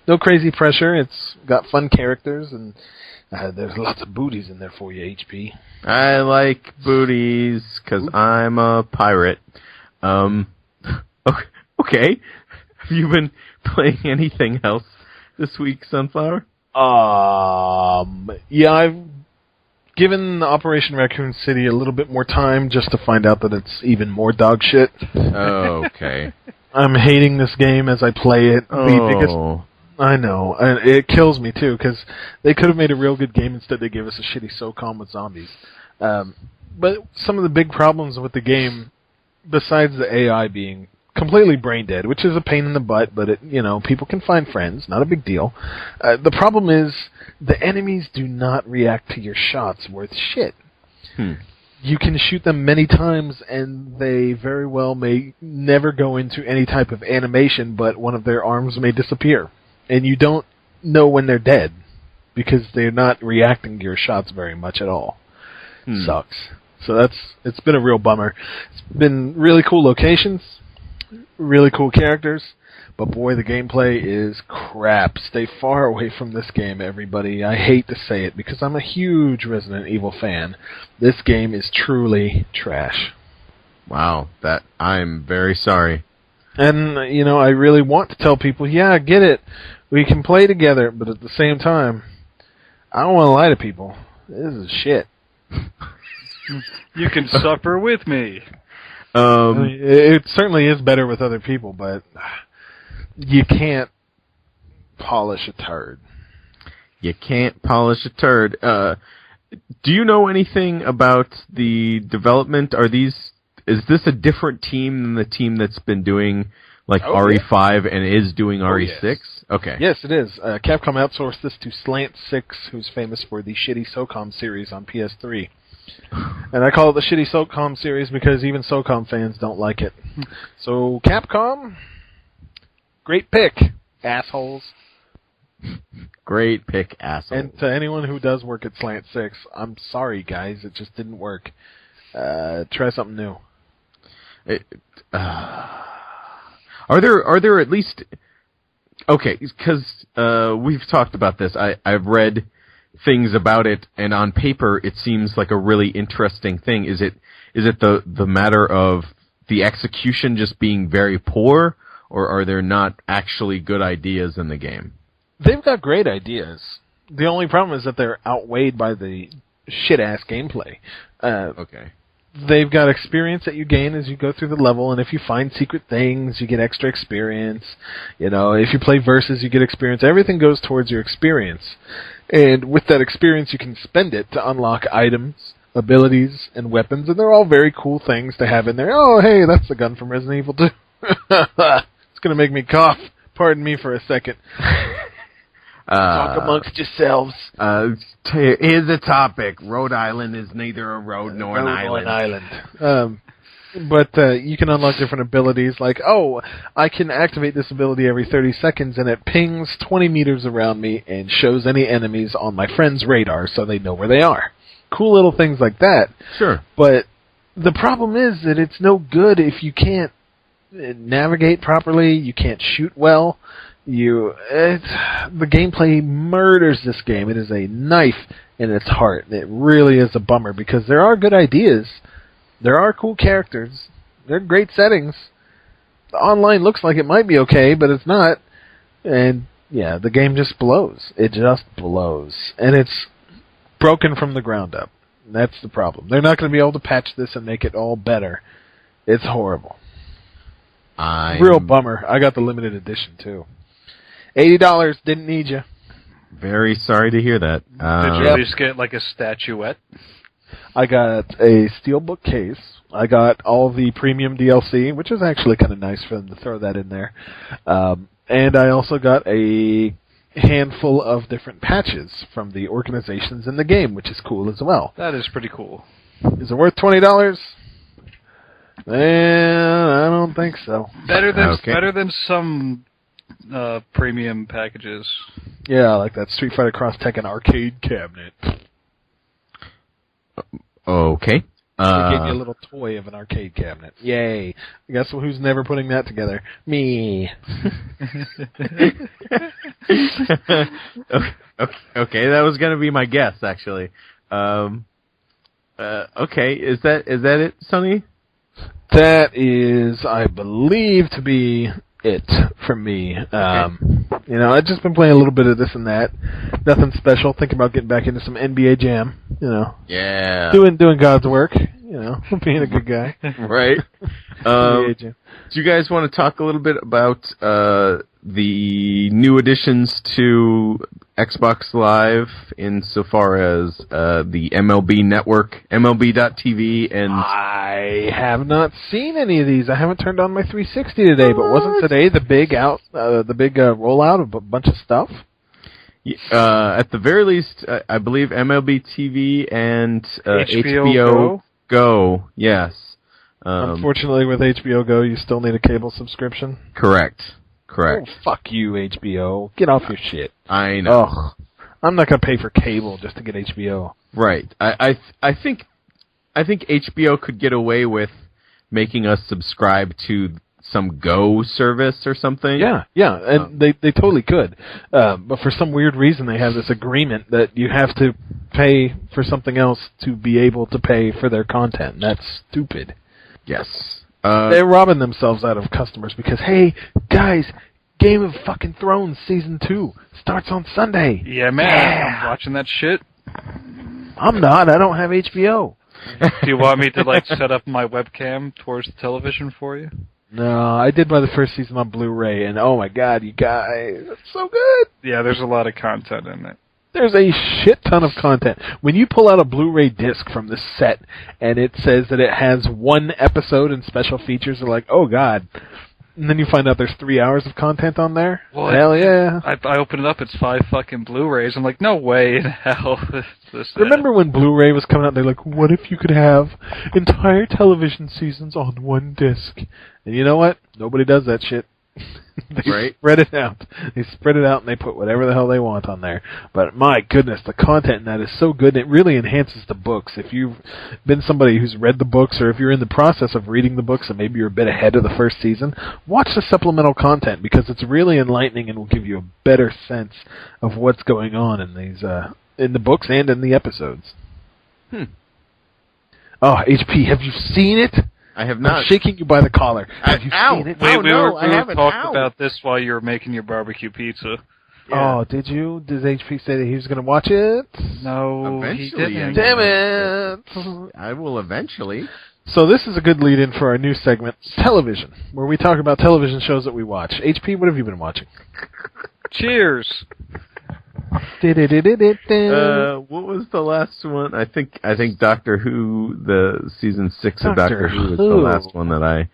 [SPEAKER 5] no crazy pressure. It's got fun characters, and there's lots of booties in there for you, HP.
[SPEAKER 3] I like booties, because I'm a pirate. Okay. Have you been playing anything else this week, Sunflower?
[SPEAKER 5] Yeah, I've given Operation Raccoon City a little bit more time just to find out that it's even more dog shit.
[SPEAKER 3] Okay.
[SPEAKER 5] I'm hating this game as I play it. I know, and it kills me too, because they could have made a real good game. Instead, they gave us a shitty SOCOM with zombies. But some of the big problems with the game, besides the AI being completely brain dead, which is a pain in the butt, but people can find friends, not a big deal. The problem is the enemies do not react to your shots worth shit. You can shoot them many times, and they very well may never go into any type of animation, but one of their arms may disappear. And you don't know when they're dead. because they're not reacting to your shots very much at all. Sucks. So it's been a real bummer. It's been really cool locations, really cool characters, but boy, the gameplay is crap. Stay far away from this game, everybody. I hate to say it because I'm a huge Resident Evil fan. This game is truly trash.
[SPEAKER 3] Wow, I'm very sorry.
[SPEAKER 5] And, I really want to tell people, yeah, get it. We can play together, but at the same time, I don't want to lie to people. This is shit.
[SPEAKER 6] You can suffer with me.
[SPEAKER 5] It certainly is better with other people, but you can't polish a turd.
[SPEAKER 3] You can't polish a turd. Do you know anything about the development? Is this a different team than the team that's been doing RE5 and is doing RE6?
[SPEAKER 5] Yes.
[SPEAKER 3] Okay.
[SPEAKER 5] Yes, it is. Capcom outsourced this to Slant 6, who's famous for the shitty SOCOM series on PS3. And I call it the shitty SOCOM series because even SOCOM fans don't like it. So, Capcom, great pick, assholes.
[SPEAKER 3] Great pick, assholes.
[SPEAKER 5] And to anyone who does work at Slant 6, I'm sorry, guys. It just didn't work. Try something new. Are there at least... Okay, because we've talked about this. I've read things about it, and on paper it seems like a really interesting thing. Is it the matter of the execution just being very poor, or are there not actually good ideas in the game? They've got great ideas. The only problem is that they're outweighed by the shit-ass gameplay.
[SPEAKER 3] Okay.
[SPEAKER 5] They've got experience that you gain as you go through the level, and if you find secret things, you get extra experience. If you play versus, you get experience. Everything goes towards your experience. And with that experience, you can spend it to unlock items, abilities, and weapons, and they're all very cool things to have in there. Oh, hey, that's the gun from Resident Evil 2. It's going to make me cough. Pardon me for a second. Talk amongst yourselves.
[SPEAKER 3] Here's the topic. Rhode Island is neither a road nor an island.
[SPEAKER 5] But you can unlock different abilities, like, I can activate this ability every 30 seconds, and it pings 20 meters around me and shows any enemies on my friend's radar so they know where they are. Cool little things like that.
[SPEAKER 3] Sure.
[SPEAKER 5] But the problem is that it's no good if you can't navigate properly, you can't shoot well. The gameplay murders this game. It is a knife in its heart. It really is a bummer because there are good ideas. There are cool characters. There are great settings. The online looks like it might be okay, but it's not. And, yeah, the game just blows. It just blows. And it's broken from the ground up. That's the problem. They're not going to be able to patch this and make it all better. It's horrible. Real bummer. I got the limited edition, too. $80, didn't need you.
[SPEAKER 3] Very sorry to hear that.
[SPEAKER 6] Did you at least get a statuette?
[SPEAKER 5] I got a steelbook case. I got all the premium DLC, which is actually kind of nice for them to throw that in there. And I also got a handful of different patches from the organizations in the game, which is cool as well.
[SPEAKER 6] That is pretty cool.
[SPEAKER 5] Is it worth $20? I don't think so.
[SPEAKER 6] Better than some premium packages.
[SPEAKER 5] Yeah, like that Street Fighter Cross Tekken arcade cabinet.
[SPEAKER 3] Okay.
[SPEAKER 5] They gave you a little toy of an arcade cabinet. Yay. Guess who's never putting that together? Me.
[SPEAKER 3] Okay, that was going to be my guess, actually. Okay, is that it, Sonny?
[SPEAKER 5] That is, I believe, to be it for me. I've just been playing a little bit of this and that. Nothing special. Thinking about getting back into some NBA Jam.
[SPEAKER 3] Yeah.
[SPEAKER 5] Doing God's work. Being a good guy.
[SPEAKER 3] Right.
[SPEAKER 5] NBA Jam.
[SPEAKER 3] Do you guys want to talk a little bit about the new additions to Xbox Live insofar as the MLB Network, MLB.TV, and...
[SPEAKER 5] I have not seen any of these. I haven't turned on my 360 today, but wasn't today the big rollout of a bunch of stuff?
[SPEAKER 3] At the very least, I believe MLB TV and
[SPEAKER 6] HBO
[SPEAKER 3] Go, yes.
[SPEAKER 5] Unfortunately, with HBO Go, you still need a cable subscription.
[SPEAKER 3] Correct.
[SPEAKER 5] Oh, fuck you, HBO. Get off your shit.
[SPEAKER 3] I know.
[SPEAKER 5] Ugh. I'm not going to pay for cable just to get HBO.
[SPEAKER 3] Right. I think HBO could get away with making us subscribe to some Go service or something.
[SPEAKER 5] Yeah, and they totally could. But for some weird reason, they have this agreement that you have to pay for something else to be able to pay for their content. And that's stupid.
[SPEAKER 3] Yes.
[SPEAKER 5] They're robbing themselves out of customers because, hey, guys, Game of fucking Thrones Season 2 starts on Sunday.
[SPEAKER 6] Yeah, man.
[SPEAKER 5] Yeah.
[SPEAKER 6] I'm watching that shit.
[SPEAKER 5] I'm not. I don't have HBO.
[SPEAKER 6] Do you want me to, like, set up my webcam towards the television for you?
[SPEAKER 5] No, I did buy the first season on Blu-ray, and oh my god, you guys, it's so good.
[SPEAKER 6] Yeah, there's a lot of content in it.
[SPEAKER 5] There's a shit ton of content. When you pull out a Blu-ray disc from the set, and it says that it has one episode and special features, you're like, oh god. And then you find out there's 3 hours of content on there?
[SPEAKER 6] Well,
[SPEAKER 5] hell yeah.
[SPEAKER 6] I open it up, it's 5 fucking Blu-rays. I'm like, no way in hell.
[SPEAKER 5] Remember when Blu-ray was coming out, they're like, what if you could have entire television seasons on one disc? And you know what? Nobody does that shit. They spread it out. They spread it out and they put whatever the hell they want on there. But my goodness, the content in that is so good. It really enhances the books. If you've been somebody who's read the books, or if you're in the process of reading the books and maybe you're a bit ahead of the first season, watch the supplemental content because it's really enlightening and will give you a better sense of what's going on in these in the books and in the episodes. Oh, HP, have you seen it?
[SPEAKER 3] I have not.
[SPEAKER 5] I'm shaking you by the collar. Have you seen it?
[SPEAKER 6] We were
[SPEAKER 3] haven't.
[SPEAKER 6] talking about this while you were making your barbecue pizza.
[SPEAKER 5] Yeah. Oh, did you? Does HP say that he was going to watch it?
[SPEAKER 6] No,
[SPEAKER 3] eventually,
[SPEAKER 6] he didn't.
[SPEAKER 5] Damn it!
[SPEAKER 3] I will eventually.
[SPEAKER 5] So this is a good lead-in for our new segment, Television, where we talk about television shows that we watch. HP, what have you been watching?
[SPEAKER 6] Cheers!
[SPEAKER 3] What was the last one? I think Doctor Who, the season 6 of Doctor Who was the last one that I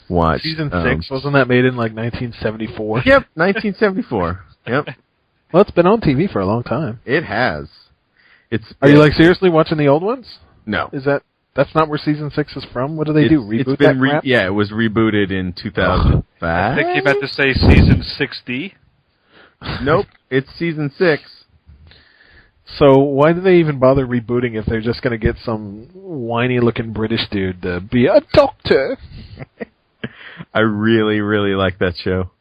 [SPEAKER 3] watched.
[SPEAKER 5] Season 6, wasn't that made in like 1974?
[SPEAKER 3] Yep, 1974. Yep.
[SPEAKER 5] Well, it's been on TV for a long time.
[SPEAKER 3] It has.
[SPEAKER 5] Are you like seriously watching the old ones?
[SPEAKER 3] No.
[SPEAKER 5] That's not where season 6 is from? What do they do? Reboot that crap?
[SPEAKER 3] Yeah, it was rebooted in 2005.
[SPEAKER 6] I think you meant to say season 6D.
[SPEAKER 3] Nope, it's season 6.
[SPEAKER 5] So why do they even bother rebooting if they're just going to get some whiny-looking British dude to be a doctor?
[SPEAKER 3] I really, really like that show.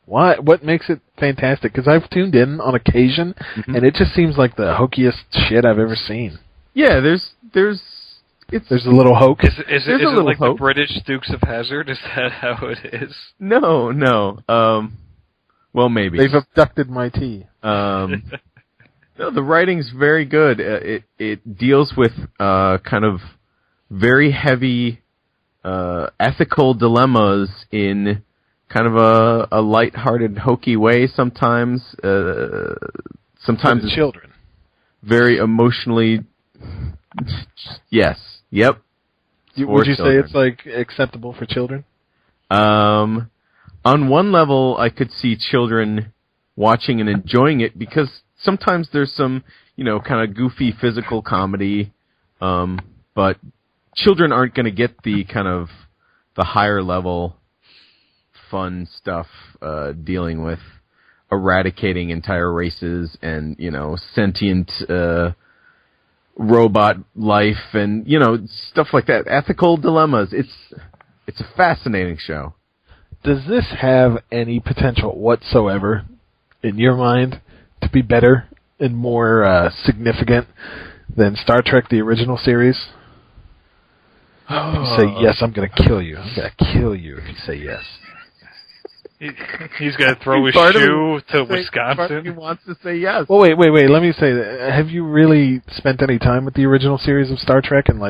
[SPEAKER 5] Why? What makes it fantastic? Because I've tuned in on occasion, and it just seems like the hokiest shit I've ever seen.
[SPEAKER 3] Yeah, there's
[SPEAKER 5] a little hoke.
[SPEAKER 6] Is it like hoke? The British Dukes of Hazzard? Is that how it is?
[SPEAKER 3] No. Well, maybe.
[SPEAKER 5] They've abducted my tea.
[SPEAKER 3] No, the writing's very good. It deals with kind of very heavy ethical dilemmas in kind of a lighthearted, hokey way. Sometimes
[SPEAKER 5] it's children.
[SPEAKER 3] Very emotionally. Yes. Yep.
[SPEAKER 5] Would you say it's like acceptable for children?
[SPEAKER 3] On one level, I could see children watching and enjoying it because sometimes there's some, kind of goofy physical comedy, but children aren't going to get the kind of the higher level fun stuff dealing with eradicating entire races and, sentient robot life and, stuff like that. Ethical dilemmas. It's a fascinating show.
[SPEAKER 5] Does this have any potential whatsoever, in your mind, to be better and more significant than Star Trek, the original series? You say yes, I'm going to kill you. I'm going to kill you if you say yes.
[SPEAKER 6] He's going to throw his shoe to Wisconsin.
[SPEAKER 3] He wants to say yes.
[SPEAKER 5] Well, wait. Let me say that. Have you really spent any time with the original series of Star Trek, and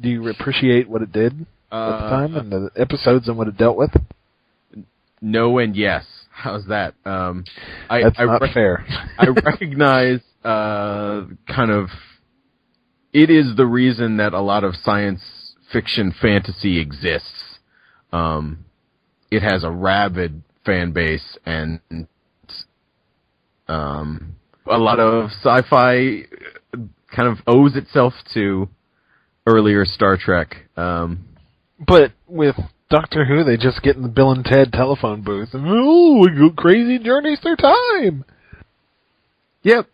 [SPEAKER 5] do you appreciate what it did at the time and the episodes and what it dealt with?
[SPEAKER 3] No and yes. How's that?
[SPEAKER 5] That's not fair.
[SPEAKER 3] I recognize kind of it is the reason that a lot of science fiction fantasy exists. It has a rabid fan base and a lot of sci-fi kind of owes itself to earlier Star Trek.
[SPEAKER 5] But with Doctor Who, they just get in the Bill and Ted telephone booth and we go crazy journeys through time.
[SPEAKER 3] Yep.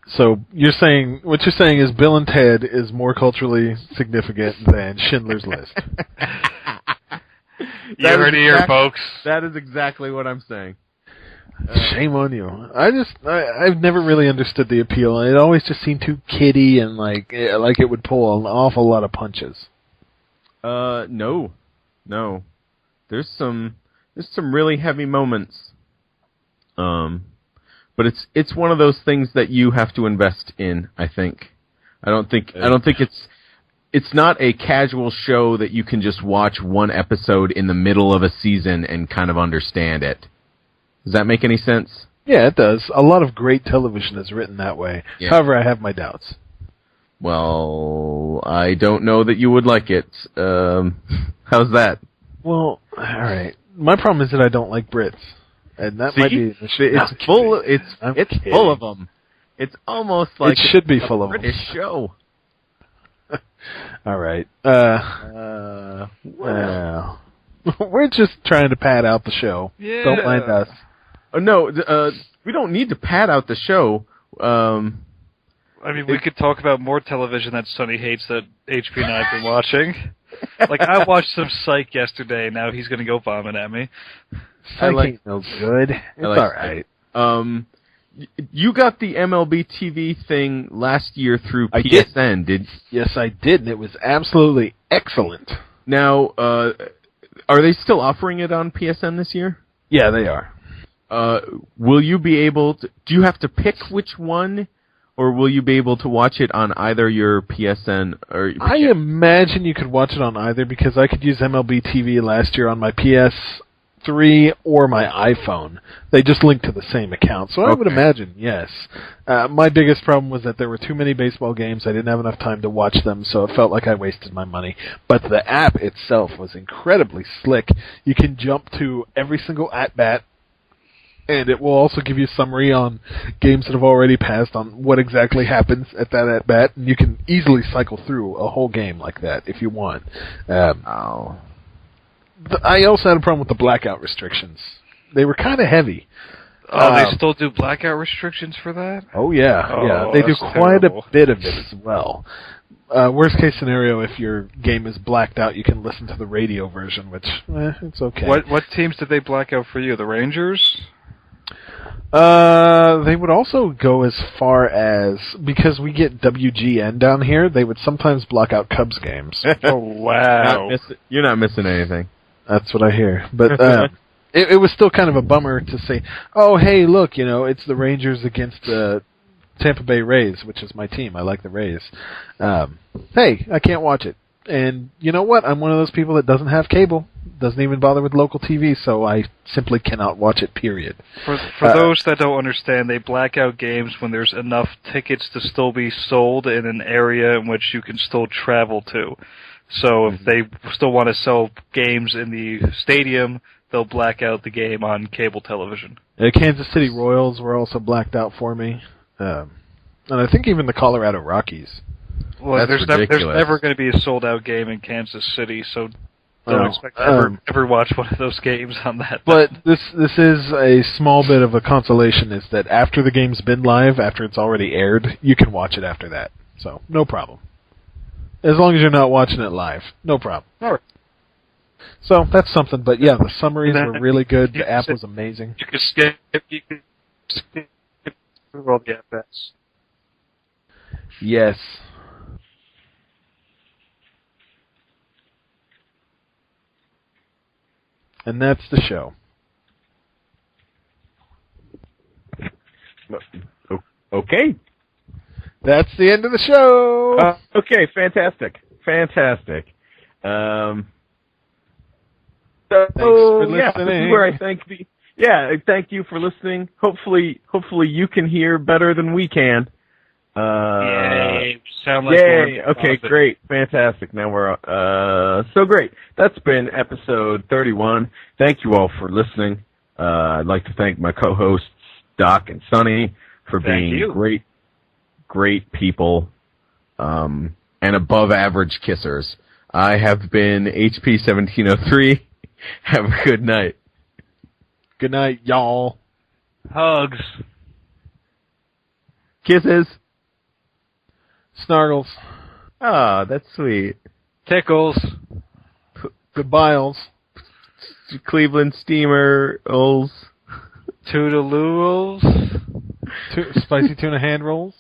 [SPEAKER 5] So what you're saying is Bill and Ted is more culturally significant than Schindler's List.
[SPEAKER 6] You heard it here, folks.
[SPEAKER 3] That is exactly what I'm saying.
[SPEAKER 5] Shame on you. I've never really understood the appeal. It always just seemed too kiddie and like it would pull an awful lot of punches.
[SPEAKER 3] No. There's some really heavy moments. But it's one of those things that you have to invest in, I think. I don't think it's not a casual show that you can just watch one episode in the middle of a season and kind of understand it. Does that make any sense?
[SPEAKER 5] Yeah, it does. A lot of great television is written that way.
[SPEAKER 3] Yeah.
[SPEAKER 5] However, I have my doubts.
[SPEAKER 3] Well, I don't know that you would like it. How's that?
[SPEAKER 5] Well, all right. My problem is that I don't like Brits, and that might be.
[SPEAKER 3] It's full. It's full of them. It's almost like
[SPEAKER 5] it should be full of them.
[SPEAKER 3] British show.
[SPEAKER 5] All right. Well, we're just trying to pad out the show.
[SPEAKER 6] Yeah.
[SPEAKER 5] Don't mind us.
[SPEAKER 3] Oh, no, we don't need to pad out the show.
[SPEAKER 6] I mean, we could talk about more television that Sonny hates that HP and I have been watching. Like, I watched some Psych yesterday, and now he's going to go vomit at me.
[SPEAKER 5] Psych ain't no good. It's all right.
[SPEAKER 3] You got the MLB TV thing last year through PSN, did?
[SPEAKER 5] Yes, I did, and it was absolutely excellent.
[SPEAKER 3] Now, are they still offering it on PSN this year?
[SPEAKER 5] Yeah, they are.
[SPEAKER 3] Will you be able to... Do you have to pick which one, or will you be able to watch it on either your PSN or...
[SPEAKER 5] I imagine you could watch it on either, because I could use MLB TV last year on my PS3 or my iPhone. They just link to the same account, so I would imagine, yes. My biggest problem was that there were too many baseball games. I didn't have enough time to watch them, so it felt like I wasted my money. But the app itself was incredibly slick. You can jump to every single at-bat, and it will also give you a summary on games that have already passed on what exactly happens at that at-bat, and you can easily cycle through a whole game like that if you want. I also had a problem with the blackout restrictions. They were kind of heavy.
[SPEAKER 6] Oh, they still do blackout restrictions for that?
[SPEAKER 5] Oh, yeah.
[SPEAKER 6] Oh,
[SPEAKER 5] They do
[SPEAKER 6] that's
[SPEAKER 5] quite
[SPEAKER 6] terrible.
[SPEAKER 5] a bit of it as well. Worst case scenario, if your game is blacked out, you can listen to the radio version, which, it's okay.
[SPEAKER 6] What teams did they black out for you? The Rangers?
[SPEAKER 5] They would also go as far as, because we get WGN down here, they would sometimes block out Cubs games.
[SPEAKER 6] Oh, wow.
[SPEAKER 3] You're not missing anything.
[SPEAKER 5] That's what I hear. But it was still kind of a bummer to say, oh, hey, look, it's the Rangers against the Tampa Bay Rays, which is my team. I like the Rays. Hey, I can't watch it. And you know what? I'm one of those people that doesn't have cable, doesn't even bother with local TV, so I simply cannot watch it, period.
[SPEAKER 6] For those that don't understand, they black out games when there's enough tickets to still be sold in an area in which you can still travel to. So if they still want to sell games in the stadium, they'll black out the game on cable television.
[SPEAKER 5] The Kansas City Royals were also blacked out for me. And I think even the Colorado Rockies.
[SPEAKER 6] Well,
[SPEAKER 3] That's
[SPEAKER 6] there's
[SPEAKER 3] ridiculous.
[SPEAKER 6] never going to be a sold-out game in Kansas City, so don't expect to ever watch one of those games on that.
[SPEAKER 5] But this is a small bit of a consolation, is that after the game's been live, after it's already aired, you can watch it after that. So, no problem. As long as you're not watching it live, no problem.
[SPEAKER 6] All right.
[SPEAKER 5] So, that's something. But yeah, the summaries were really good. The app was amazing.
[SPEAKER 6] You could skip through all the at-bats.
[SPEAKER 5] Yes. And that's the show.
[SPEAKER 3] Okay.
[SPEAKER 5] That's the end of the show.
[SPEAKER 3] Okay, fantastic. So,
[SPEAKER 5] Thanks for
[SPEAKER 3] yeah, this
[SPEAKER 5] listening.
[SPEAKER 3] is where I thank you for listening. Hopefully you can hear better than we can.
[SPEAKER 6] Yay! Sound like
[SPEAKER 3] Yay!
[SPEAKER 6] we're
[SPEAKER 3] Okay, great, fantastic. Now we're so great. That's been episode 31. Thank you all for listening. I'd like to thank my co-hosts Doc and Sonny for being great people, and above average kissers. I have been HP 1703. Have a good night.
[SPEAKER 5] Good night, y'all.
[SPEAKER 6] Hugs.
[SPEAKER 3] Kisses.
[SPEAKER 5] Snargles.
[SPEAKER 3] Ah, that's sweet.
[SPEAKER 6] Tickles.
[SPEAKER 5] Goodbyes.
[SPEAKER 3] Cleveland Steamer-Ols.
[SPEAKER 6] Toodalools.
[SPEAKER 5] Spicy tuna hand rolls.